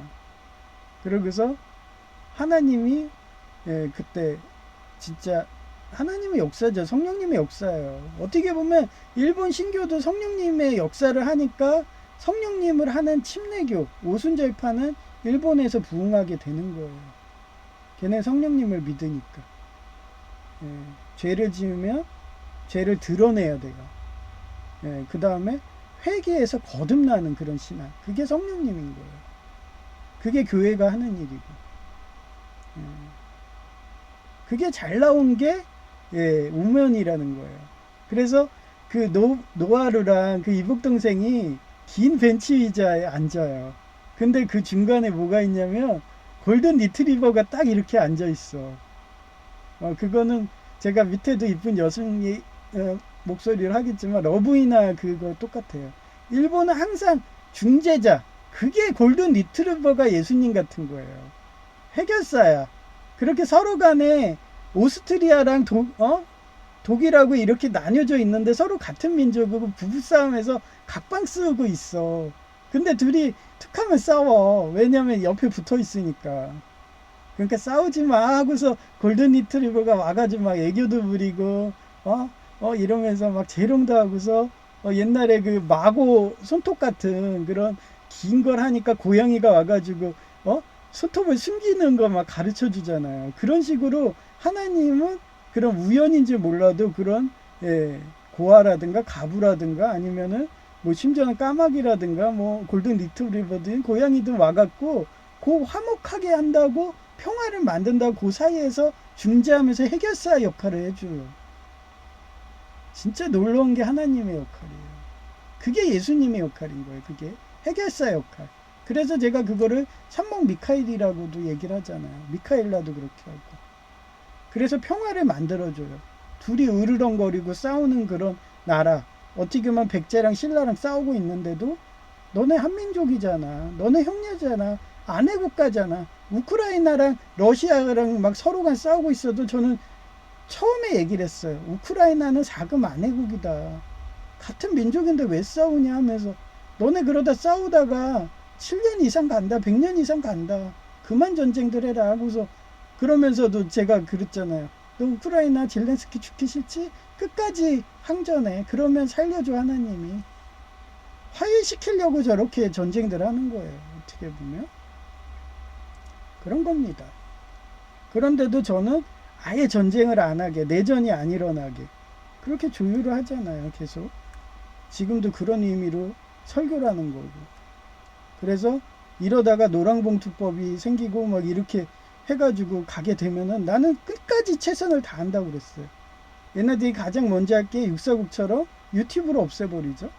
그러고서 하나님이 그때 진짜 하나님의 역사죠. 성령님의 역사예요. 어떻게 보면 일본 신교도 성령님의 역사를 하니까 성령님을 하는 침례교, 오순절파는 일본에서 부흥하게 되는 거예요. 걔네 성령님을 믿으니까. 죄를 지으면 죄를 드러내야 돼요. 그 다음에 회개해서 거듭나는 그런 신앙. 그게 성령님인 거예요. 그게 교회가 하는 일이고. 그게 잘 나온 게 우면이라는 거예요. 그래서 그 노아르랑 그 이복 동생이 긴 벤치 의자에 앉아요. 근데 그 중간에 뭐가 있냐면 골든 리트리버가 딱 이렇게 앉아 있어. 그거는 제가 밑에도 이쁜 여성의 목소리를 하겠지만 러브이나 그거 똑같아요. 일본은 항상 중재자, 그게 골든 리트리버가 예수님 같은 거예요. 해결사야. 그렇게 서로 간에 오스트리아랑 독일하고 이렇게 나뉘어져 있는데 서로 같은 민족이고 부부싸움에서 각방 쓰고 있어. 근데 둘이 툭하면 싸워. 왜냐면 옆에 붙어 있으니까. 그러니까 싸우지 마 하고서 골든 리트리버가 와가지고 막 애교도 부리고 이러면서 막 재롱도 하고서 옛날에 그 마고 손톱 같은 그런 긴 걸 하니까 고양이가 와가지고 손톱을 숨기는 거 막 가르쳐 주잖아요. 그런 식으로 하나님은 그런 우연인지 몰라도 그런 고아라든가 가부라든가 아니면은 뭐 심지어는 까마귀라든가 뭐 골든 리트리버든 고양이든 와갖고 그 화목하게 한다고 평화를 만든다고 그 사이에서 중재하면서 해결사 역할을 해줘요. 진짜 놀라운 게 하나님의 역할이에요. 그게 예수님의 역할인 거예요. 그게 해결사 역할. 그래서 제가 그거를 삼목 미카엘이라고도 얘기를 하잖아요. 미카엘라도 그렇게 하고. 그래서 평화를 만들어줘요. 둘이 으르렁거리고 싸우는 그런 나라. 어떻게 보면 백제랑 신라랑 싸우고 있는데도 너네 한민족이잖아. 너네 형제잖아. 아내 국가잖아. 우크라이나랑 러시아랑 막 서로 간 싸우고 있어도 저는 처음에 얘기를 했어요. 우크라이나는 자금 아내국이다. 같은 민족인데 왜 싸우냐 하면서 너네 그러다 싸우다가 7년 이상 간다. 100년 이상 간다. 그만 전쟁들 해라 하고서 그러면서도 제가 그랬잖아요. 너 우크라이나 젤렌스키 죽기 싫지? 끝까지 항전해. 그러면 살려줘 하나님이. 화해시키려고 저렇게 전쟁들 하는 거예요. 어떻게 보면. 그런 겁니다. 그런데도 저는 아예 전쟁을 안 하게, 내전이 안 일어나게 그렇게 조율을 하잖아요. 계속. 지금도 그런 의미로 설교를 하는 거고. 그래서 이러다가 노랑봉투법이 생기고 막 이렇게 해가지고 가게 되면은 나는 끝까지 최선을 다한다고 그랬어요. 얘네들이 가장 먼저 할 게 육사국처럼 유튜브를 없애버리죠.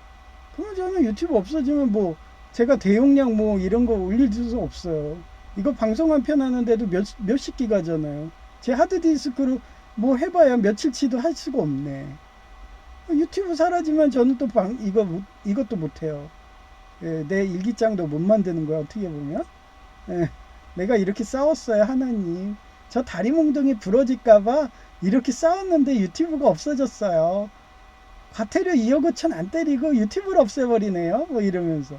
그러면 저는 유튜브 없어지면 뭐 제가 대용량 뭐 이런 거 올릴 수 없어요. 이거 방송 한 편 하는데도 몇십 기가잖아요. 제 하드디스크로 뭐 해봐야 며칠치도 할 수가 없네. 유튜브 사라지면 저는 또 이것도 못해요. 내 일기장도 못 만드는 거야. 어떻게 보면. 내가 이렇게 싸웠어요. 하나님. 저 다리 몽둥이 부러질까봐 이렇게 싸웠는데 유튜브가 없어졌어요. 과태료 2억 5천 안 때리고 유튜브를 없애버리네요. 뭐 이러면서.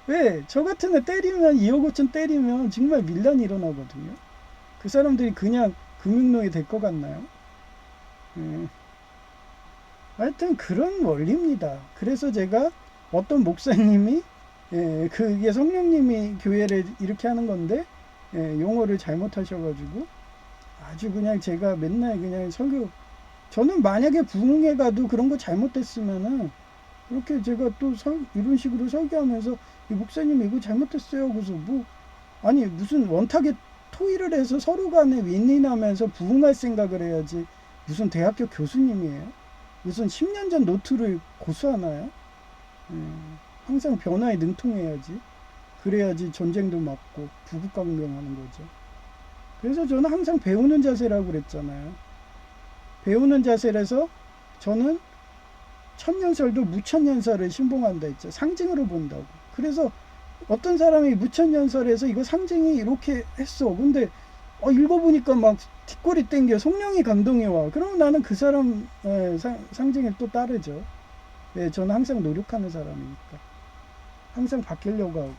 왜? 저 같은 애 때리면 2억 5천 때리면 정말 밀란이 일어나거든요. 그 사람들이 그냥 금융노예 될 것 같나요? 하여튼 그런 원리입니다. 그래서 제가 어떤 목사님이 그게 성령님이 교회를 이렇게 하는 건데 용어를 잘못하셔가지고 아주 그냥 제가 맨날 그냥 설교 저는 만약에 부흥회 가도 그런 거 잘못됐으면은 그렇게 제가 또 이런 식으로 설교하면서 이 목사님 이거 잘못됐어요. 그래서 뭐 아니 무슨 원탁에 토의를 해서 서로 간에 윈윈하면서 부흥할 생각을 해야지 무슨 대학교 교수님이에요. 무슨 10년 전 노트를 고수하나요? 항상 변화에 능통해야지. 그래야지 전쟁도 막고 부국강병하는 거죠. 그래서 저는 항상 배우는 자세라고 그랬잖아요. 배우는 자세라서 저는 천년설도 무천년설을 신봉한다 했죠. 상징으로 본다고. 그래서 어떤 사람이 무천년설에서 이거 상징이 이렇게 했어. 근데 읽어보니까 막 뒷골이 땡겨. 성령이 감동이 와. 그러면 나는 그 사람 상징을 또 따르죠. 저는 항상 노력하는 사람이니까. 항상 바뀌려고 하고.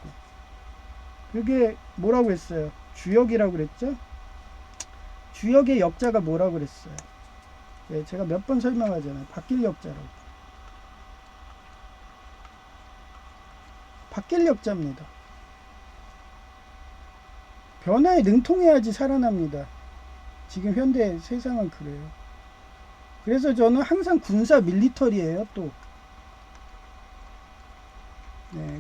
그게 뭐라고 했어요? 주역이라고 그랬죠? 주역의 역자가 뭐라고 그랬어요? 제가 몇 번 설명하잖아요. 바뀔 역자라고. 바뀔 역자입니다. 변화에 능통해야지 살아납니다. 지금 현대 세상은 그래요. 그래서 저는 항상 군사 밀리터리예요. 또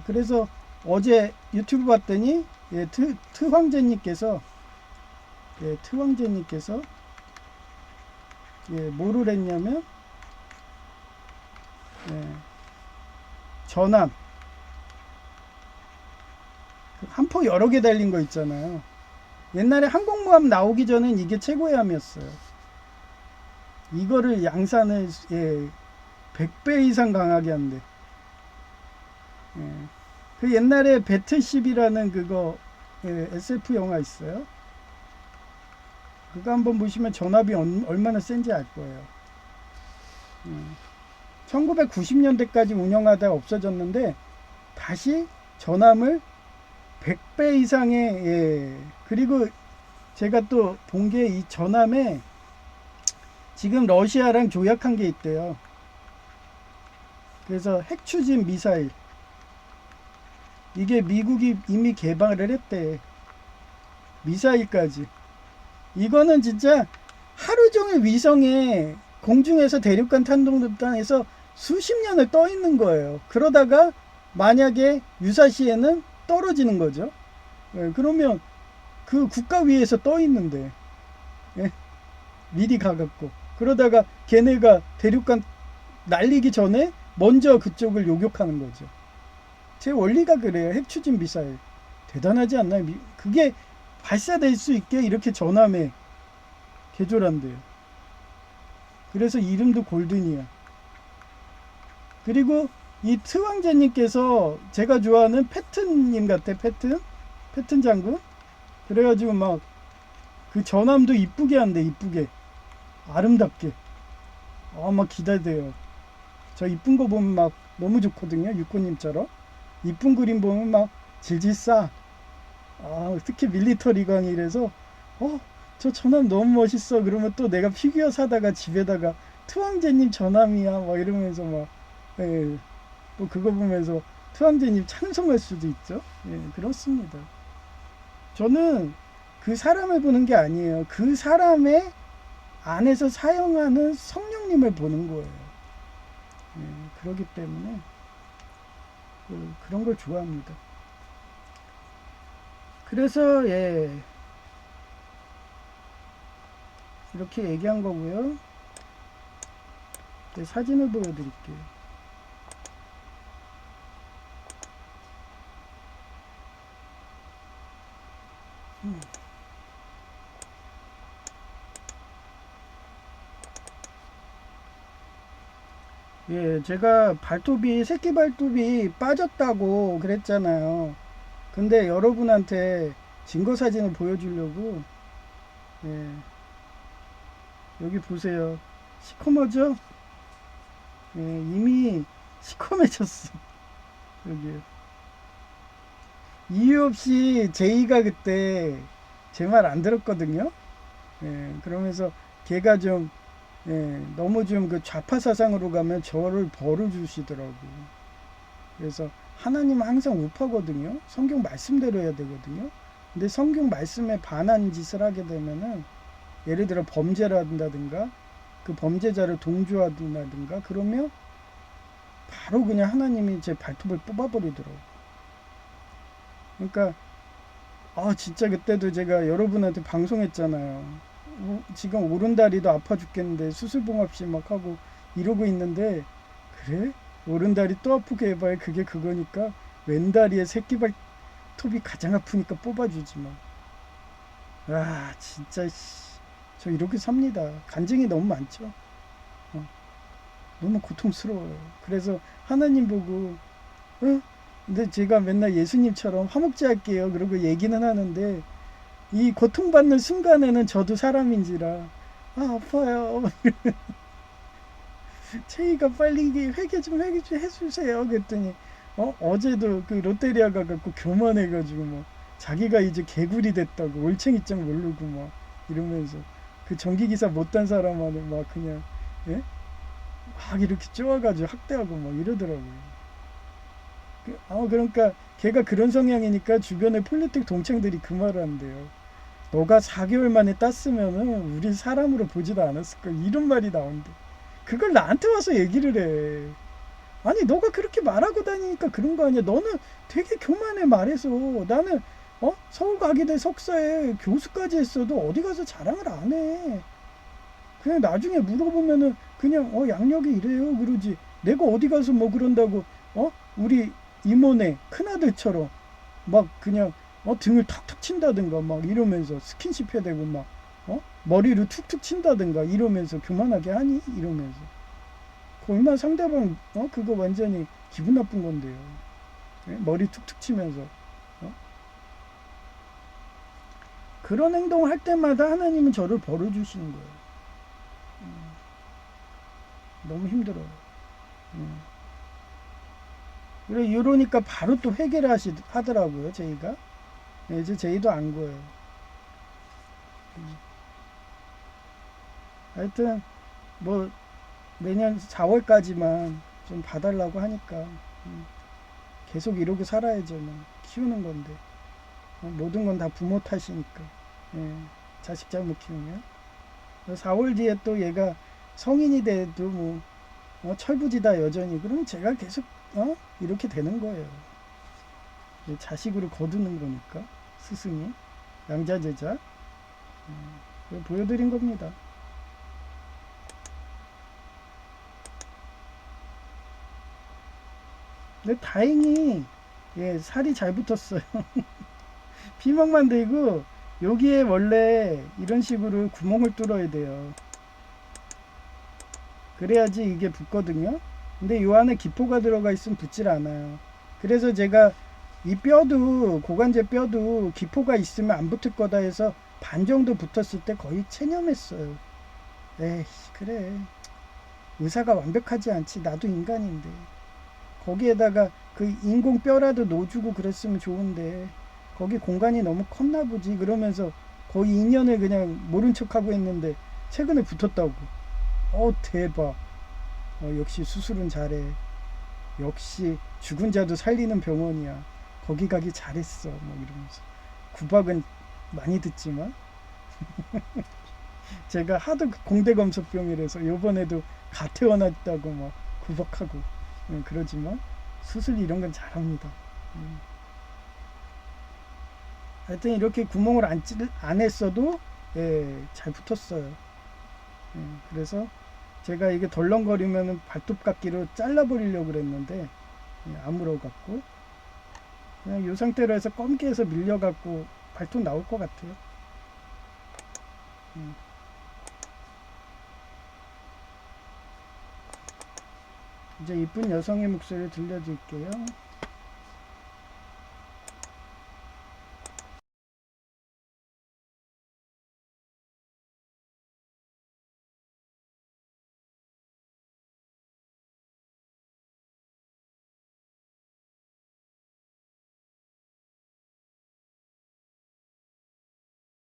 그래서 어제 유튜브 봤더니 트 황제님께서 뭐를 했냐면 전함 함포 여러 개 달린 거 있잖아요. 옛날에 항공모함 나오기 전엔 이게 최고의 함이었어요. 이거를 양산을 100배 이상 강하게 한대. 그 옛날에 배틀십이라는 그거 SF 영화 있어요. 그거 한번 보시면 전압이 얼마나 센지 알 거예요. 1990년대까지 운영하다 없어졌는데 다시 전함을 100배 이상의 그리고 제가 또 본 게 이 전함에 지금 러시아랑 조약한 게 있대요. 그래서 핵추진 미사일 이게 미국이 이미 개발을 했대. 미사일까지. 이거는 진짜 하루 종일 위성에 공중에서 대륙간 탄도탄에서 수십 년을 떠 있는 거예요. 그러다가 만약에 유사시에는 떨어지는 거죠. 그러면 그 국가 위에서 떠 있는데 미리 가갖고 그러다가 걔네가 대륙간 날리기 전에 먼저 그쪽을 요격하는 거죠. 제 원리가 그래요. 핵추진 미사일 대단하지 않나요? 그게 발사될 수 있게 이렇게 전함에 개조한대요. 그래서 이름도 골든이야. 그리고 이 트왕제님께서 제가 좋아하는 패튼님 같아. 패튼 장군. 그래가지고 막 그 전함도 이쁘게 한대. 이쁘게 아름답게. 막 기대돼요. 저 이쁜 거 보면 막 너무 좋거든요. 육호님처럼 이쁜 그림 보면 막 질질 싸. 특히 밀리터리광이 이래서 저 전함 너무 멋있어. 그러면 또 내가 피규어 사다가 집에다가 트왕제님 전함이야 막 이러면서 막 또 그거 보면서 트왕제님 찬송할 수도 있죠. 그렇습니다. 저는 그 사람을 보는 게 아니에요. 그 사람의 안에서 사용하는 성령님을 보는 거예요. 그렇기 때문에 그런 걸 좋아합니다. 그래서 이렇게 얘기한 거고요. 사진을 보여드릴게요. 제가 새끼 발톱이 빠졌다고 그랬잖아요. 근데 여러분한테 증거 사진을 보여주려고 여기 보세요. 시커머죠? 이미 시커매졌어. 여기 이유 없이 제이가 그때 제 말 안 들었거든요. 그러면서 걔가 좀 너무 좀 그 좌파 사상으로 가면 저를 벌을 주시더라고. 그래서 하나님은 항상 우파거든요. 성경 말씀대로 해야 되거든요. 근데 성경 말씀에 반한 짓을 하게 되면은 예를 들어 범죄를 한다든가 그 범죄자를 동조한다든가 그러면 바로 그냥 하나님이 제 발톱을 뽑아버리더라고. 그러니까 진짜 그때도 제가 여러분한테 방송했잖아요. 지금 오른다리도 아파 죽겠는데 수술봉합실 막 하고 이러고 있는데 그래? 오른다리 또 아프게 해봐야 그게 그거니까 왼다리에 새끼발톱이 가장 아프니까 뽑아주지 마. 진짜 저 이렇게 삽니다. 간증이 너무 많죠. 너무 고통스러워요. 그래서 하나님 보고 근데 제가 맨날 예수님처럼 화목제 할게요 그러고 얘기는 하는데 이 고통받는 순간에는 저도 사람인지라 아파요. 체이가 빨리 회개 좀 해주세요. 그랬더니 어제도 그 롯데리아 가갖고 교만해가지고 뭐 자기가 이제 개구리 됐다고 올챙이짱 모르고 막 이러면서 그 전기기사 못단 사람한테 막 그냥 막 이렇게 쪼아가지고 학대하고 막 이러더라고요. 그러니까 걔가 그런 성향이니까 주변에 폴리틱 동창들이 그 말을 한대요. 너가 4개월 만에 땄으면은 우리 사람으로 보지도 않았을 거야. 이런 말이 나온대. 그걸 나한테 와서 얘기를 해. 아니 너가 그렇게 말하고 다니니까 그런 거 아니야. 너는 되게 교만해 말해서. 나는 서울과기대 석사에 교수까지 했어도 어디 가서 자랑을 안 해. 그냥 나중에 물어보면은 그냥 양력이 이래요 그러지. 내가 어디 가서 뭐 그런다고 우리 이모네 큰아들처럼 막 그냥 등을 턱턱 친다든가 막 이러면서 스킨십 해대고 막 머리를 툭툭 친다든가 이러면서 교만하게 하니 이러면서 그 얼마나 상대방 그거 완전히 기분 나쁜 건데요. 예? 머리 툭툭 치면서 그런 행동을 할 때마다 하나님은 저를 벌어주시는 거예요. 너무 힘들어요. 그래 이러니까 바로 또 회개를 하더라고요 제이가. 이제 제이도 안 거예요. 하여튼 뭐 내년 4월까지만 좀 봐달라고 하니까 계속 이러고 살아야죠. 뭐. 키우는 건데 모든 건 다 부모 탓이니까. 예, 자식 잘못 키우면 4월 뒤에 또 얘가 성인이 돼도 뭐 철부지다 여전히 그럼 제가 계속 이렇게 되는 거예요. 자식으로 거두는 거니까 스승이 양자제자 보여드린 겁니다. 근데 다행히 살이 잘 붙었어요. 피멍만 들고 여기에 원래 이런 식으로 구멍을 뚫어야 돼요. 그래야지 이게 붙거든요. 근데 요 안에 기포가 들어가 있으면 붙질 않아요. 그래서 제가 이 뼈도 고관절 뼈도 기포가 있으면 안 붙을 거다 해서 반 정도 붙었을 때 거의 체념했어요. 에이 그래 의사가 완벽하지 않지 나도 인간인데 거기에다가 그 인공 뼈라도 넣어주고 그랬으면 좋은데 거기 공간이 너무 컸나 보지 그러면서 거의 2년을 그냥 모른 척하고 했는데 최근에 붙었다고. 대박. 역시 수술은 잘해. 역시 죽은 자도 살리는 병원이야. 거기 가기 잘했어. 뭐 이러면서 구박은 많이 듣지만 제가 하도 공대검소병이라서 요번에도 가 태어났다고 막 구박하고 그러지만 수술 이런 건 잘합니다. 하여튼 이렇게 구멍을 안 했어도 잘 붙었어요. 그래서 제가 이게 덜렁거리면 발톱깎이로 잘라버리려고 그랬는데 아물어갖고 그냥 이 상태로 해서 검게 해서 밀려갖고 발톱 나올 것 같아요. 이제 이쁜 여성의 목소리를 들려드릴게요.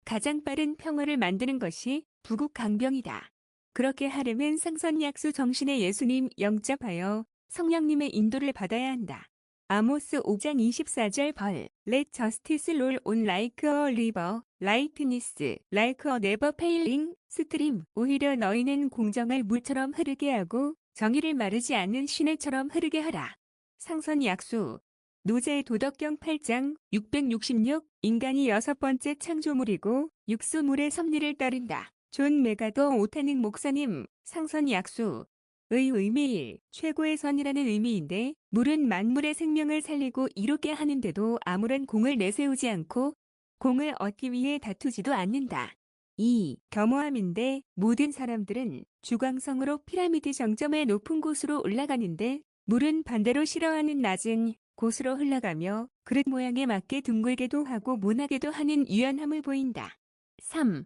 가장 빠른 평화를 만드는 것이 부국 강병이다. 그렇게 하려면 상선약수 정신의 예수님 영접하여 성령님의 인도를 받아야 한다. 아모스 5장 24절 벌 Let justice roll on like a river, righteousness like a never failing stream. 오히려 너희는 공정을 물처럼 흐르게 하고 정의를 마르지 않는 시내처럼 흐르게 하라. 상선약수 노제의 도덕경 8장 666 인간이 여섯 번째 창조물이고 육수물의 섭리를 따른다. 존 메가더 오타닉 목사님 상선약수의 의미 최고의 선이라는 의미인데 물은 만물의 생명을 살리고 이롭게 하는데도 아무런 공을 내세우지 않고 공을 얻기 위해 다투지도 않는다. 2. 겸허함인데 모든 사람들은 주광성으로 피라미드 정점의 높은 곳으로 올라가는데 물은 반대로 싫어하는 낮은 곳으로 흘러가며 그릇 모양에 맞게 둥글게도 하고 모나게도 하는 유연함을 보인다. 3.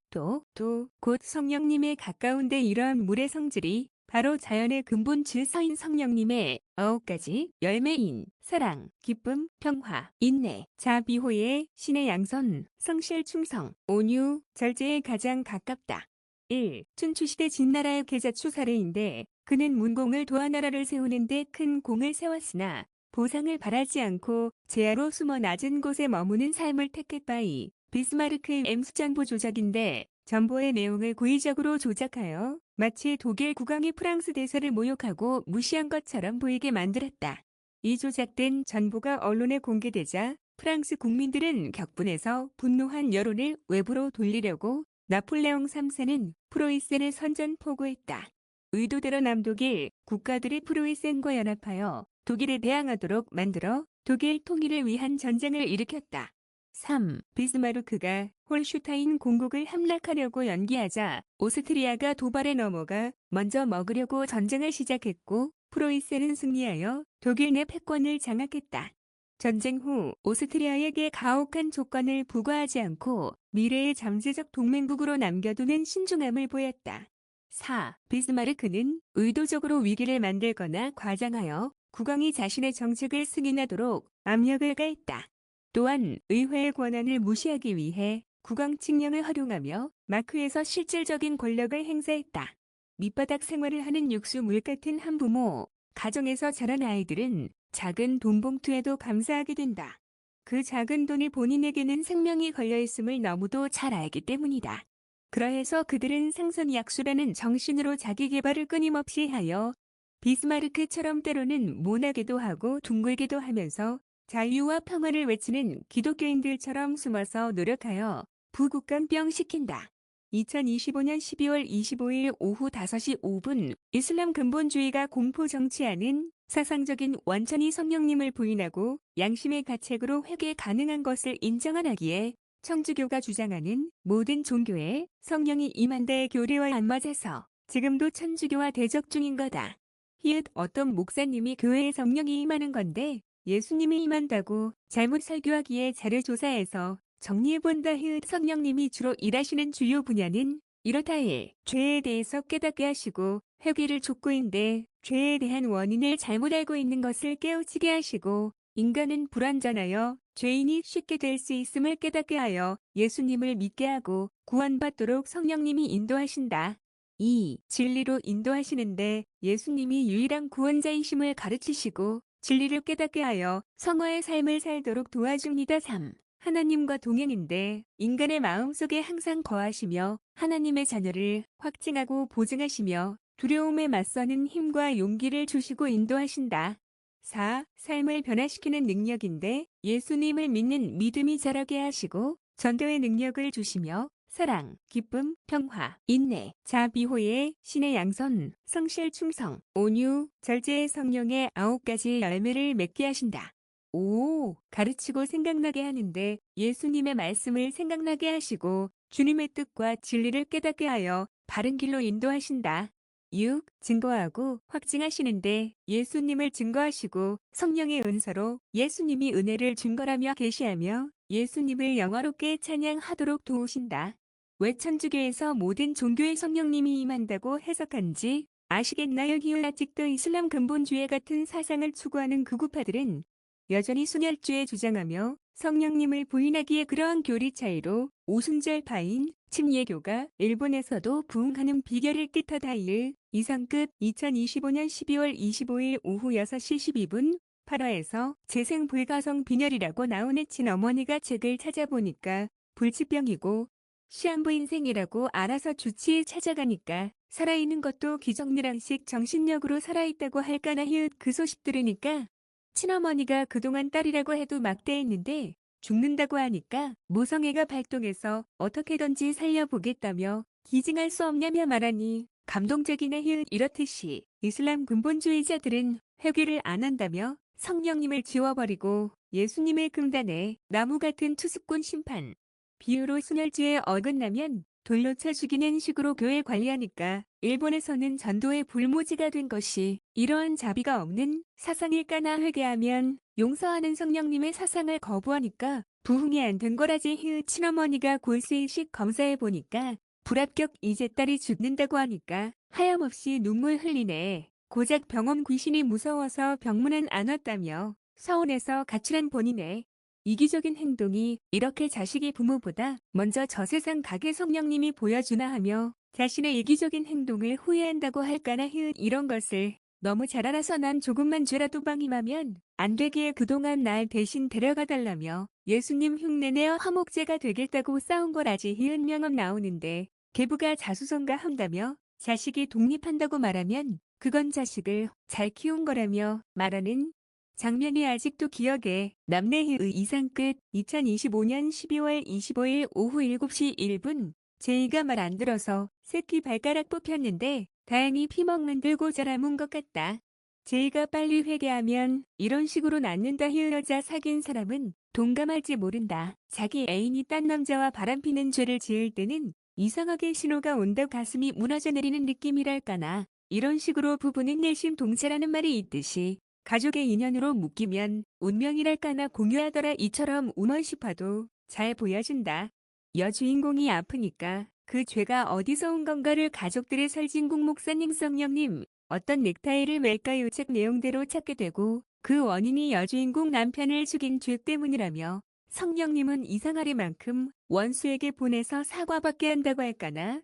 곧 성령님에 가까운데 이러한 물의 성질이 바로 자연의 근본 질서인 성령님의 9가지 열매인 사랑, 기쁨, 평화, 인내, 자비호의 신의 양선, 성실 충성, 온유, 절제에 가장 가깝다. 1. 춘추시대 진나라의 계자 추사르인데 그는 문공을 도와 나라를 세우는데 큰 공을 세웠으나 보상을 바라지 않고 제하로 숨어 낮은 곳에 머무는 삶을 택했바이. 비스마르크의 엠수정보 조작인데 정보의 내용을 고의적으로 조작하여 마치 독일 국왕이 프랑스 대사를 모욕하고 무시한 것처럼 보이게 만들었다. 이 조작된 정보가 언론에 공개되자 프랑스 국민들은 격분해서 분노한 여론을 외부로 돌리려고 나폴레옹 3세는 프로이센을 선전포고했다. 의도대로 남독일 국가들이 프로이센과 연합하여 독일에 대항하도록 만들어 독일 통일을 위한 전쟁을 일으켰다. 3. 비스마르크가 홀슈타인 공국을 함락하려고 연기하자 오스트리아가 도발에 넘어가 먼저 먹으려고 전쟁을 시작했고 프로이센은 승리하여 독일 내 패권을 장악했다. 전쟁 후 오스트리아에게 가혹한 조건을 부과하지 않고 미래의 잠재적 동맹국으로 남겨두는 신중함을 보였다. 4. 비스마르크는 의도적으로 위기를 만들거나 과장하여 국왕이 자신의 정책을 승인하도록 압력을 가했다. 또한 의회의 권한을 무시하기 위해 국왕 칙령을 활용하며 마크에서 실질적인 권력을 행사했다. 밑바닥 생활을 하는 육수물 같은 한부모, 가정에서 자란 아이들은 작은 돈 봉투에도 감사하게 된다. 그 작은 돈이 본인에게는 생명이 걸려있음을 너무도 잘 알기 때문이다. 그러해서 그들은 생선약수라는 정신으로 자기 개발을 끊임없이 하여 비스마르크처럼 때로는 모나게도 하고 둥글기도 하면서 자유와 평화를 외치는 기독교인들처럼 숨어서 노력하여 부국간병시킨다. 2025년 12월 25일 오후 5시 5분 이슬람 근본주의가 공포 정치하는 사상적인 원천이 성령님을 부인하고 양심의 가책으로 회개 가능한 것을 인정하기에 천주교가 주장하는 모든 종교에 성령이 임한다의 교리와 안 맞아서 지금도 천주교와 대적 중인 거다. 히읗 어떤 목사님이 교회에 성령이 임하는 건데 예수님이 임한다고 잘못 설교하기에 자료 조사해서 정리해본다. 히읗 성령님이 주로 일하시는 주요 분야는 이렇다. 1. 죄에 대해서 깨닫게 하시고 회개를 촉구인데 죄에 대한 원인을 잘못 알고 있는 것을 깨우치게 하시고 인간은 불완전하여 죄인이 쉽게 될 수 있음을 깨닫게 하여 예수님을 믿게 하고 구원받도록 성령님이 인도하신다. 2. 진리로 인도하시는데 예수님이 유일한 구원자이심을 가르치시고 진리를 깨닫게 하여 성화의 삶을 살도록 도와줍니다. 3. 하나님과 동행인데 인간의 마음속에 항상 거하시며 하나님의 자녀를 확증하고 보증하시며 두려움에 맞서는 힘과 용기를 주시고 인도하신다. 4. 삶을 변화시키는 능력인데 예수님을 믿는 믿음이 자라게 하시고 전도의 능력을 주시며 사랑, 기쁨, 평화, 인내, 자비호의 신의 양선, 성실 충성, 온유, 절제의 성령의 9가지 열매를 맺게 하신다. 5. 가르치고 생각나게 하는데 예수님의 말씀을 생각나게 하시고 주님의 뜻과 진리를 깨닫게 하여 바른 길로 인도하신다. 6. 증거하고 확증하시는데 예수님을 증거하시고 성령의 은사로 예수님이 은혜를 증거라며 계시하며 예수님을 영화롭게 찬양하도록 도우신다. 왜 천주교에서 모든 종교의 성령님이 임한다고 해석한지 아시겠나요? 기울 아직도 이슬람 근본주의 같은 사상을 추구하는 극우파들은 여전히 순혈주에 주장하며 성령님을 부인하기에 그러한 교리 차이로 오순절파인 침례교가 일본에서도 부흥하는 비결을 뜻하다. 1. 이상 끝. 2025년 12월 25일 오후 6시 12분 8화에서 재생 불가성 빈혈이라고 나오는 친어머니가 책을 찾아보니까 불치병이고 시한부 인생이라고 알아서 주치에 찾아가니까 살아있는 것도 기정리랑식 정신력으로 살아있다고 할까나. 히읗 그 소식 들으니까 친어머니가 그동안 딸이라고 해도 막대했는데 죽는다고 하니까 모성애가 발동해서 어떻게든지 살려보겠다며 기증할 수 없냐며 말하니 감동적이네. 히읗 이렇듯이 이슬람 근본주의자들은 회개를 안 한다며 성령님을 지워버리고 예수님을 금단에 나무 같은 투숙꾼 심판 비유로 순혈주에 어긋나면 돌로 쳐 죽이는 식으로 교회 관리하니까 일본에서는 전도의 불모지가 된 것이 이러한 자비가 없는 사상일까나. 회개하면 용서하는 성령님의 사상을 거부하니까 부흥이 안 된 거라지. 히읗 친어머니가 골수이식 검사해보니까 불합격 이제 딸이 죽는다고 하니까 하염없이 눈물 흘리네. 고작 병원 귀신이 무서워서 병문안 안 왔다며 서운해서 가출한 본이네. 이기적인 행동이 이렇게 자식이 부모보다 먼저 저 세상 가게 성령님이 보여주나 하며 자신의 이기적인 행동을 후회한다고 할까나. 히읗 이런 것을 너무 잘 알아서 난 조금만 죄라도 방임하면 안 되기에 그동안 날 대신 데려가달라며 예수님 흉내내어 화목제가 되겠다고 싸운 거라지. 히읗 명언 나오는데 계부가 자수성가 한다며 자식이 독립한다고 말하면 그건 자식을 잘 키운 거라며 말하는 장면이 아직도 기억에 남네. 히읗 이상 끝. 2025년 12월 25일 오후 7시 1분 제이가 말 안 들어서 새끼 발가락 뽑혔는데 다행히 피멍만 들고 자라문 것 같다. 제이가 빨리 회개하면 이런 식으로 낳는다. 여자 사귄 사람은 동감할지 모른다. 자기 애인이 딴 남자와 바람피는 죄를 지을 때는 이상하게 신호가 온다. 가슴이 무너져 내리는 느낌이랄까나. 이런 식으로 부부는 일심동체라는 말이 있듯이 가족의 인연으로 묶이면 운명이랄까나 공유하더라. 이처럼 우먼 싶어도 잘 보여준다. 여주인공이 아프니까 그 죄가 어디서 온 건가를 가족들의 설진국 목사님 성령님 어떤 넥타이를 맬까요? 책 내용대로 찾게 되고 그 원인이 여주인공 남편을 죽인 죄 때문이라며 성령님은 이상하리만큼 원수에게 보내서 사과받게 한다고 할까나?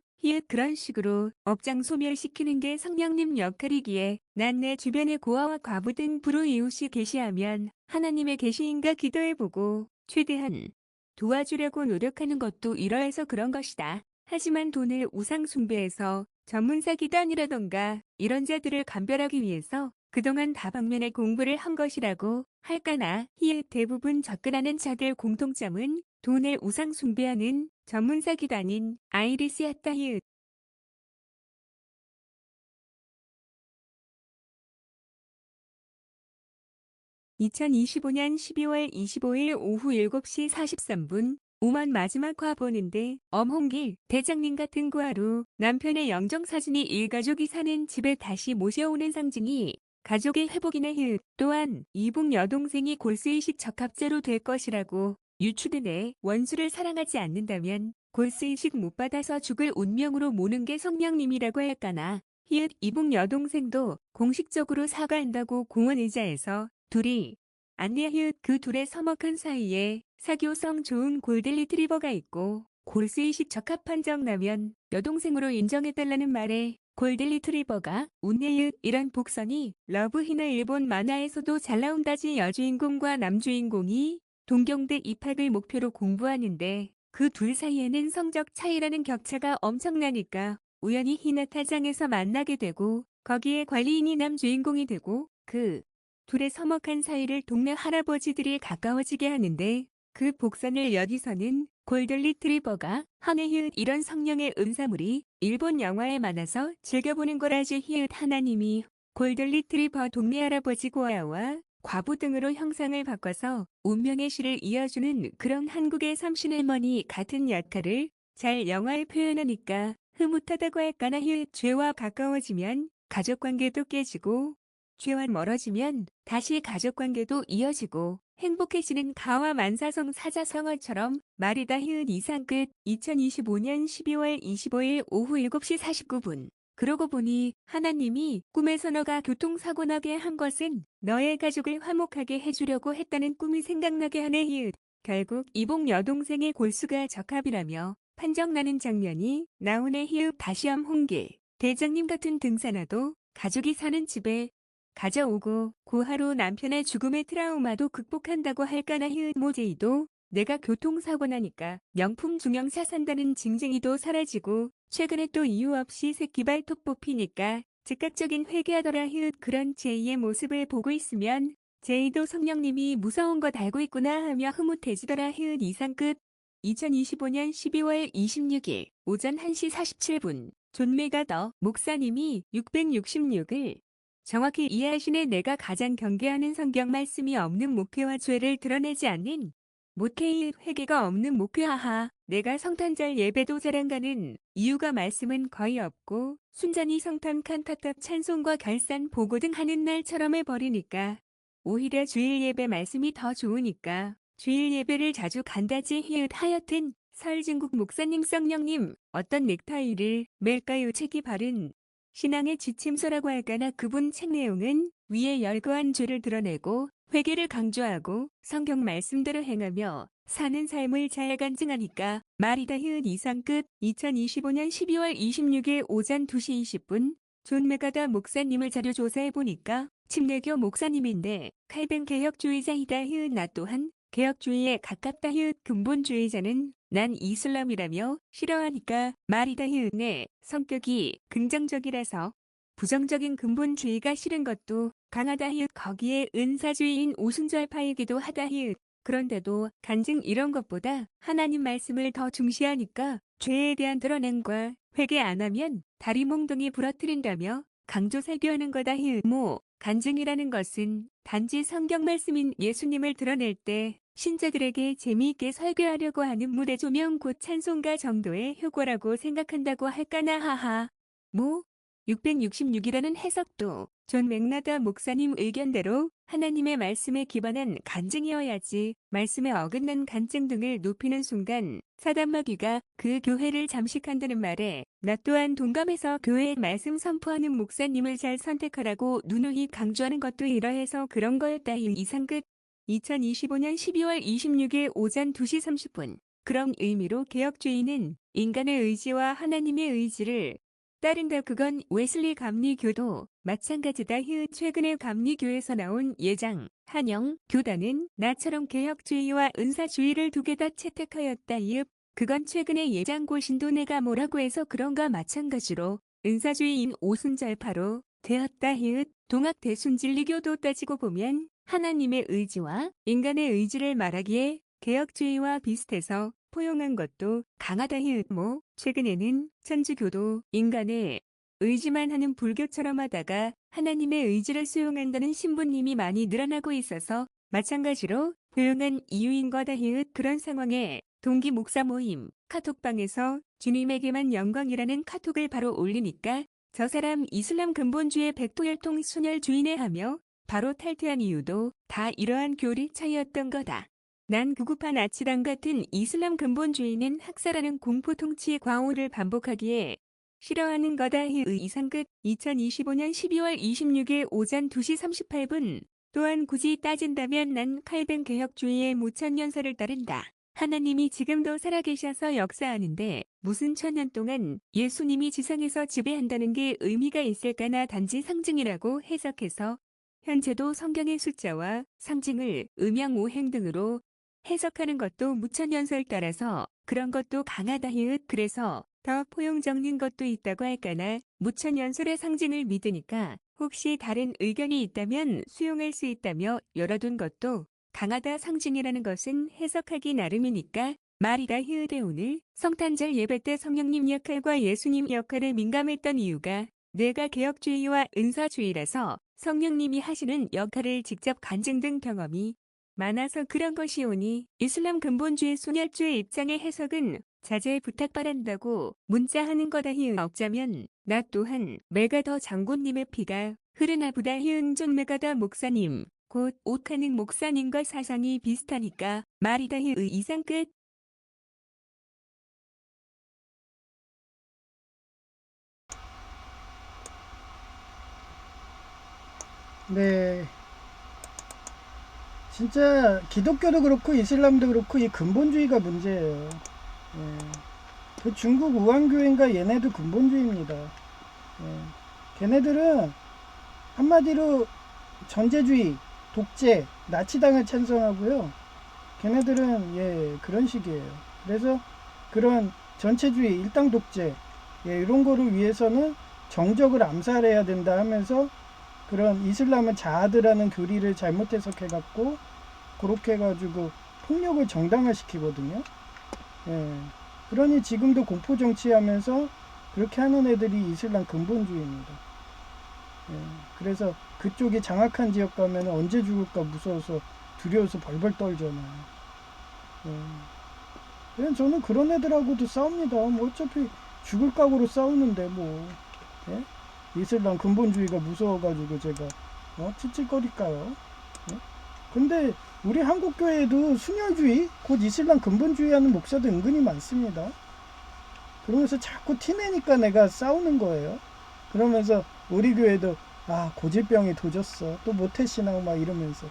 그런 식으로 업장 소멸시키는 게 성령님 역할이기에 난 내 주변에 고아와 과부 등 불우이웃이 계시하면 하나님의 계시인가 기도해보고 최대한 도와주려고 노력하는 것도 이러해서 그런 것이다. 하지만 돈을 우상 숭배해서 전문사 기단이라던가 이런 자들을 감별하기 위해서 그동안 다방면의 공부를 한 것이라고 할까나. 대부분 접근하는 자들 공통점은 돈을 우상 숭배하는 전문사 기단인 아이리스였다. 2025년 12월 25일 오후 7시 43분 오만 마지막 화 보는데 엄홍길 대장님 같은 구하로 남편의 영정사진이 일가족이 사는 집에 다시 모셔오는 상징이 가족의 회복이네. 또한 이북 여동생이 골수이식 적합자로 될 것이라고 유추되네. 원수를 사랑하지 않는다면 골수이식 못 받아서 죽을 운명으로 모는 게 성령님이라고 할까나. 이북 여동생도 공식적으로 사과한다고 공원 의자에서 둘이 안내. 그 둘의 서먹한 사이에 사교성 좋은 골든 리트리버가 있고 골수이식 적합 판정 나면 여동생으로 인정해달라는 말에 골든 리트리버가 웃네. 이런 복선이 러브히나 일본 만화에서도 잘 나온다지. 여주인공과 남주인공이 동경대 입학을 목표로 공부하는데 그 둘 사이에는 성적 차이라는 격차가 엄청나니까 우연히 히나타장에서 만나게 되고 거기에 관리인이 남주인공이 되고 그 둘의 서먹한 사이를 동네 할아버지들이 가까워지게 하는데 그 복선을 여기서는 골든 리트리버가 하네. 이런 성령의 음사물이 일본 영화에 많아서 즐겨보는 거라지. 하나님이 골든 리트리버 동네 할아버지 고아와 과부 등으로 형상을 바꿔서 운명의 시를 이어주는 그런 한국의 삼신할머니 같은 역할을 잘 영화에 표현하니까 흐뭇하다고 할까나. 죄와 가까워지면 가족관계도 깨지고 죄와 멀어지면 다시 가족관계도 이어지고 행복해지는 가와 만사성 사자성어처럼 말이다. 이상 끝. 2025년 12월 25일 오후 7시 49분. 그러고 보니 하나님이 꿈에서 너가 교통사고 나게 한 것은 너의 가족을 화목하게 해주려고 했다는 꿈이 생각나게 하네. 결국 이복 여동생의 골수가 적합이라며 판정나는 장면이 나오네. 다시엄 홍길 대장님 같은 등산화도 가족이 사는 집에 가져오고 고하루 남편의 죽음의 트라우마도 극복한다고 할까나. 모제이도 내가 교통사고 나니까 명품 중형차 산다는 징징이도 사라지고 최근에 또 이유 없이 새끼 발톱 뽑히니까 즉각적인 회개하더라. 그런 제이의 모습을 보고 있으면 제이도 성령님이 무서운 것 알고 있구나 하며 흐뭇해지더라. 이상 끝. 2025년 12월 26일 오전 1시 47분 존 메가더 목사님이 666을 정확히 이해하시네. 내가 가장 경계하는 성경 말씀이 없는 목회와 죄를 드러내지 않는 목회의 회개가 없는 목회. 하하. 내가 성탄절 예배도 잘 안 가는 이유가 말씀은 거의 없고 순전히 성탄 칸타타 찬송과 결산 보고 등 하는 날처럼 해버리니까 오히려 주일 예배 말씀이 더 좋으니까 주일 예배를 자주 간다지. 하여튼 설진국 목사님 성령님 어떤 넥타이를 맬까요? 책이 바른 신앙의 지침서라고 할까나. 그분 책 내용은 위에 열거한 죄를 드러내고 회개를 강조하고 성경 말씀대로 행하며 사는 삶을 잘 간증하니까 말이다. 이상 끝. 2025년 12월 26일 오전 2시 20분 존 메가더 목사님을 자료 조사해보니까 침례교 목사님인데 칼뱅 개혁주의자이다. 나 또한 개혁주의에 가깝다. 근본주의자는 난 이슬람이라며 싫어하니까 말이다. 네, 성격이 긍정적이라서 부정적인 근본주의가 싫은 것도 강하다. 거기에 은사주의인 오순절파이기도 하다. 그런데도 간증 이런 것보다 하나님 말씀을 더 중시하니까 죄에 대한 드러냄과 회개 안 하면 다리 몽둥이 부러뜨린다며 강조 설교하는 거다. 간증이라는 것은 단지 성경 말씀인 예수님을 드러낼 때 신자들에게 재미있게 설교하려고 하는 무대 조명 곧 찬송가 정도의 효과라고 생각한다고 할까나. 하하. 666이라는 해석도 존 맥나더 목사님 의견대로 하나님의 말씀에 기반한 간증이어야지 말씀에 어긋난 간증 등을 높이는 순간 사단마귀가 그 교회를 잠식한다는 말에 나 또한 동감해서 교회의 말씀 선포하는 목사님을 잘 선택하라고 누누이 강조하는 것도 이러해서 그런 거였다. 이상 끝. 2025년 12월 26일 오전 2시 30분. 그런 의미로 개혁주의는 인간의 의지와 하나님의 의지를 따른다. 그건 웨슬리 감리교도 마찬가지다. 최근에 감리교에서 나온 예장, 한영, 교단은 나처럼 개혁주의와 은사주의를 두 개 다 채택하였다. 그건 최근에 예장고 신도네가 뭐라고 해서 그런가 마찬가지로 은사주의인 오순절파로 되었다. 동학대순진리교도 따지고 보면 하나님의 의지와 인간의 의지를 말하기에 개혁주의와 비슷해서 포용한 것도 강하다. 최근에는 천주교도 인간의 의지만 하는 불교처럼 하다가 하나님의 의지를 수용한다는 신부님이 많이 늘어나고 있어서 마찬가지로 포용한 이유인 거다. 그런 상황에 동기 목사 모임 카톡방에서 주님에게만 영광이라는 카톡을 바로 올리니까 저 사람 이슬람 근본주의 백도혈통 순혈주의네 하며 바로 탈퇴한 이유도 다 이러한 교리 차이였던 거다. 난 구구판 아치당 같은 이슬람 근본주의는 학살하는 공포 통치의 과오를 반복하기에 싫어하는 거다. 이상 끝. 2025년 12월 26일 오전 2시 38분. 또한 굳이 따진다면 난 칼뱅 개혁주의의 무천년설을 따른다. 하나님이 지금도 살아계셔서 역사하는데 무슨 천년 동안 예수님이 지상에서 지배한다는 게 의미가 있을까나 단지 상징이라고 해석해서 현재도 성경의 숫자와 상징을 음양오행 등으로 해석하는 것도 무천년설 따라서 그런 것도 강하다. 그래서 더 포용적인 것도 있다고 할까나 무천년설의 상징을 믿으니까 혹시 다른 의견이 있다면 수용할 수 있다며 열어둔 것도 강하다. 상징이라는 것은 해석하기 나름이니까 말이다. 오늘 성탄절 예배 때 성령님 역할과 예수님 역할에 민감했던 이유가 내가 개혁주의와 은사주의라서 성령님이 하시는 역할을 직접 간증 등 경험이 많아서 그런 것이오니 이슬람 근본주의 순혈주의 입장의 해석은 자제 부탁바란다고 문자하는 거다. 억자면 나 또한 메가더 장군님의 피가 흐르나 보다. 존 메가더 목사님 곧 오카능 목사님과 사상이 비슷하니까 말이다. 이상 끝. 네. 진짜 기독교도 그렇고 이슬람도 그렇고 이 근본주의가 문제예요. 예. 그 중국 우한교회인가 얘네도 근본주의입니다. 예. 걔네들은 한마디로 전제주의, 독재, 나치당을 찬성하고요. 걔네들은 그런 식이에요. 그래서 그런 전체주의, 일당 독재 이런 거를 위해서는 정적을 암살해야 된다 하면서 그런 이슬람은 자아드라는 교리를 잘못 해석해갖고 그렇게 해가지고 폭력을 정당화시키거든요. 예. 그러니 지금도 공포 정치하면서 그렇게 하는 애들이 이슬람 근본주의입니다. 예. 그래서 그쪽이 장악한 지역 가면 언제 죽을까 무서워서 두려워서 벌벌 떨잖아요. 예. 그냥 저는 그런 애들하고도 싸웁니다. 뭐 어차피 죽을 각오로 싸우는데 뭐. 예? 이슬람 근본주의가 무서워가지고 제가 찌찌거릴까요? 근데 우리 한국교회에도 순혈주의 곧 이슬람 근본주의 하는 목사도 은근히 많습니다. 그러면서 자꾸 티내니까 내가 싸우는 거예요. 그러면서 우리 교회도 고질병이 도졌어 또 모태신앙 막 이러면서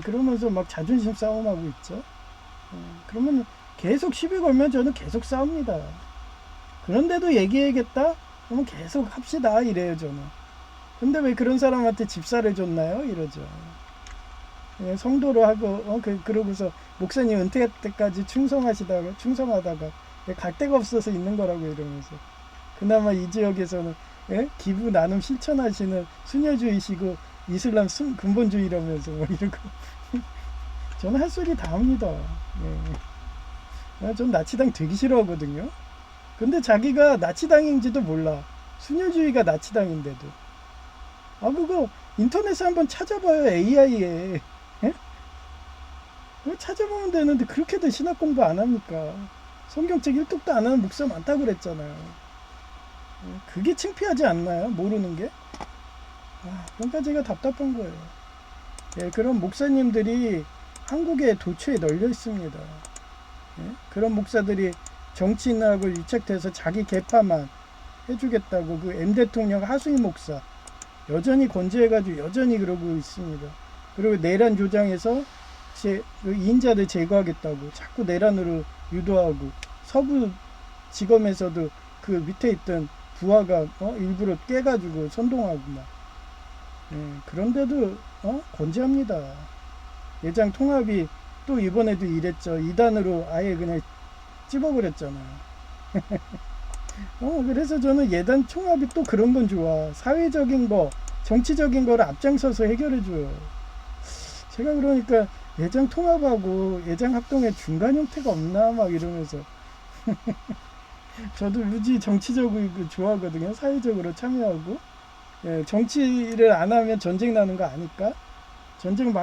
그러면서 막 자존심 싸움하고 있죠. 그러면 계속 시비 걸면 저는 계속 싸웁니다. 그런데도 얘기해야겠다? 그러면 계속 합시다 이래요 저는. 근데 왜 그런 사람한테 집사를 줬나요? 이러죠. 성도로 하고 그러고서 목사님 은퇴할 때까지 충성하다가 갈 데가 없어서 있는 거라고 이러면서 그나마 이 지역에서는 기부 나눔 실천하시는 순혈주의시고 이슬람 근본주의라면서 뭐 이러고 저는 할 소리 다 합니다. 전 나치당 되게 싫어하거든요. 근데 자기가 나치당인지도 몰라. 순혈주의가 나치당인데도. 아, 그거 인터넷에 한번 찾아봐요. AI에. 예? 그거 찾아보면 되는데 그렇게도 신학 공부 안 합니까? 성경책 1독도 안 하는 목사 많다고 그랬잖아요. 예? 그게 창피하지 않나요? 모르는 게? 아, 그러니까 제가 답답한 거예요. 예, 그런 목사님들이 한국에 도처에 널려 있습니다. 예? 그런 목사들이 정치인하고 유착돼서 자기 계파만 해주겠다고 그 M 대통령 하수인 목사 여전히 건재해가지고 여전히 그러고 있습니다. 그리고 내란 조장해서 그 이인자들 제거하겠다고 자꾸 내란으로 유도하고 서부 지검에서도 그 밑에 있던 부하가 일부러 깨가지고 선동하고 막 그런데도 건재합니다. 예장 통합이 또 이번에도 이랬죠. 이단으로 아예 그냥 찝어버렸잖아요. 그래서 저는 예단 총합이 또 그런 건 좋아. 사회적인 거, 정치적인 거를 앞장서서 해결해줘요. 제가 그러니까 예장 통합하고 예장 합동의 중간 형태가 없나 막 이러면서 저도 무지 정치적으로 좋아하거든요. 사회적으로 참여하고 정치를 안 하면 전쟁 나는 거 아니까 전쟁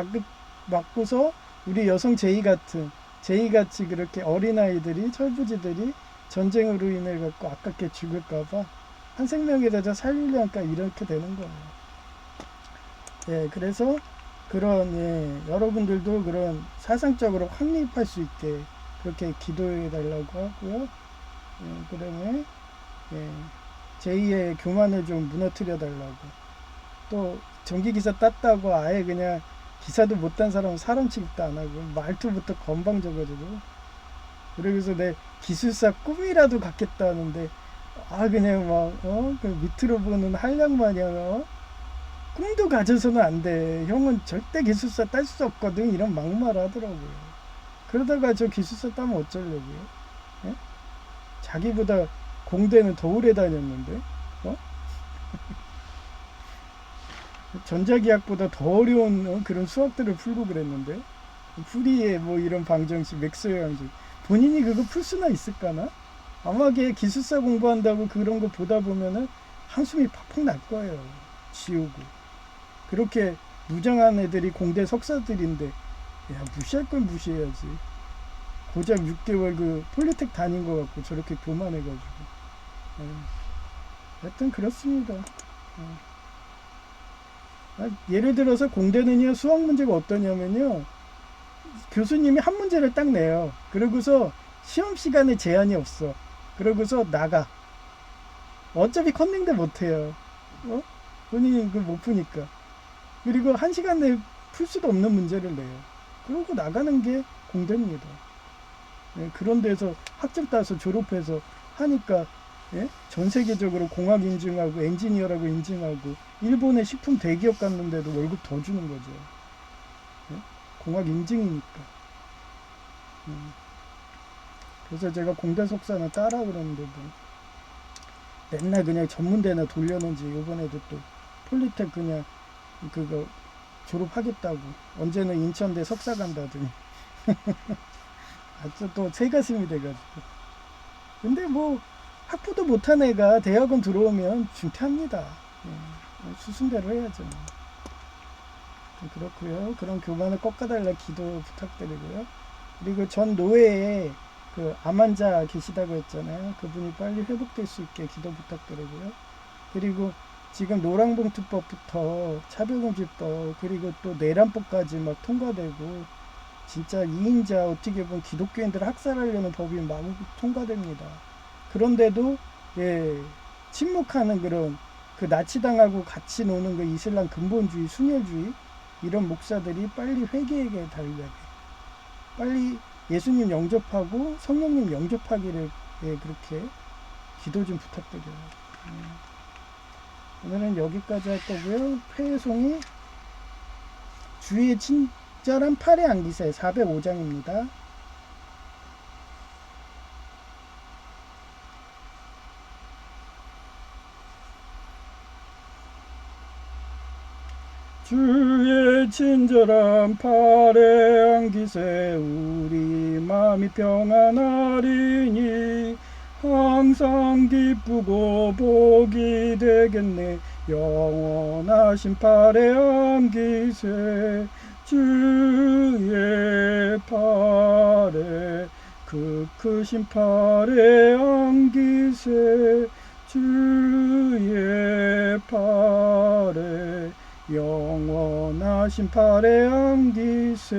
막고서 우리 여성 제이같이 그렇게 어린아이들이 철부지들이 전쟁으로 인해 갖고 아깝게 죽을까봐 한 생명이라도 살리려니까 이렇게 되는 거예요. 그래서 그런 여러분들도 그런 사상적으로 확립할 수 있게 그렇게 기도해 달라고 하고요. 그다음에 제2의 교만을 좀 무너뜨려 달라고. 또 전기기사 땄다고 아예 그냥 기사도 못딴 사람은 사람 취급도 안 하고 말투부터 건방져가지고 그래서 내 기술사 꿈이라도 갖겠다는데 그냥 막 그 밑으로 보는 한량 마냥 꿈도 가져서는 안 돼. 형은 절대 기술사 딸 수 없거든. 이런 막말 하더라고요. 그러다가 저 기술사 따면 어쩌려고요? 예? 자기보다 공대는 더 오래 다녔는데 전자기학보다 더 어려운 그런 수학들을 풀고 그랬는데 풀이에 뭐 이런 방정식, 맥스웰 방정식 본인이 그거 풀 수나 있을까나? 아마 걔 기술사 공부한다고 그런 거 보다 보면은 한숨이 팍팍 날 거예요. 지우고. 그렇게 무장한 애들이 공대 석사들인데 야, 무시할 건 무시해야지. 고작 6개월 그 폴리텍 다닌 거 같고 저렇게 교만해가지고. 하여튼 그렇습니다. 예를 들어서 공대는요, 수학 문제가 어떠냐면요, 교수님이 한 문제를 딱 내요. 그러고서 시험 시간에 제한이 없어. 그러고서 나가. 어차피 컨닝도 못해요. 본인이 그 못 푸니까. 그리고 한 시간 내에 풀 수도 없는 문제를 내요. 그러고 나가는 게 공대입니다. 그런 데서 학점 따서 졸업해서 하니까 전 세계적으로 공학 인증하고 엔지니어라고 인증하고 일본의 식품 대기업 갔는데도 월급 더 주는 거죠. 공학 인증이니까. 그래서 제가 공대 석사는 따라 그러는데 뭐 맨날 그냥 전문대나 돌려놓은지 이번에도 또 폴리텍 그냥 그거 졸업하겠다고 언제는 인천대 석사 간다더니 아주 또 새가슴이 돼가지고. 근데 뭐 학부도 못한 애가 대학원 들어오면 중퇴합니다. 수순대로 해야죠. 그렇고요. 그런 교만을 꺾어달라 기도 부탁드리고요. 그리고 전 노예에 그 암 환자 계시다고 했잖아요. 그분이 빨리 회복될 수 있게 기도 부탁드리고요. 그리고 지금 노랑봉투법부터 차별금지법 그리고 또 내란법까지 막 통과되고 진짜 2인자 어떻게 보면 기독교인들을 학살하려는 법이 막 통과됩니다. 그런데도 침묵하는 그런 그 나치당하고 같이 노는 그 이슬람 근본주의 순혈주의 이런 목사들이 빨리 회개에게 달려게 빨리 예수님 영접하고 성령님 영접하기를 그렇게 기도 좀 부탁드려요. 오늘은 여기까지 할 거고요. 회송이 주의 친절한 팔의 안기세 405장입니다. 주의 친절한 팔의 안기세 우리 마음이 평안하리니 항상 기쁘고 복이 되겠네. 영원하신 팔에 안기세. 주의 팔에 그 크신 팔에 안기세. 주의 팔에 영원하신 팔에 안기세.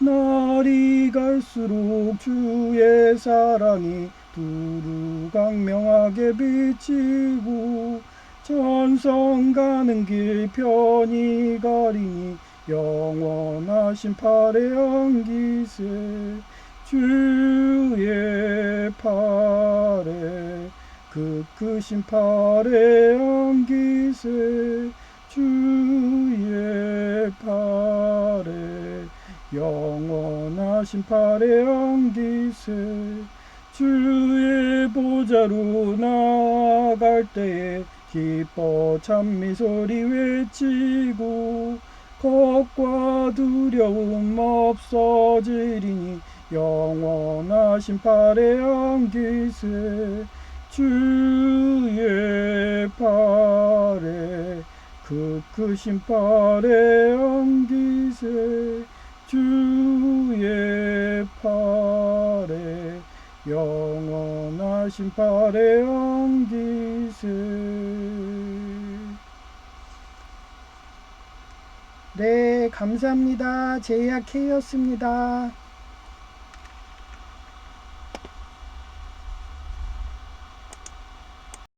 날이 갈수록 주의 사랑이 두루 광명하게 비치고 전성 가는 길 편히 가리니 영원하신 팔에 안기세. 주의 팔에 그 크신 팔에 안기세. 주의 팔에 영원하신 팔에 안기세. 주의 보좌로 나아갈 때에 기뻐 찬미소리 외치고 겁과 두려움 없어지리니 영원하신 팔에 안기세. 주의 팔에 그 크신 팔에 안기세. 주의 팔에 영원하신 팔에 안기세. 네, 감사합니다. 제이아케이였습니다.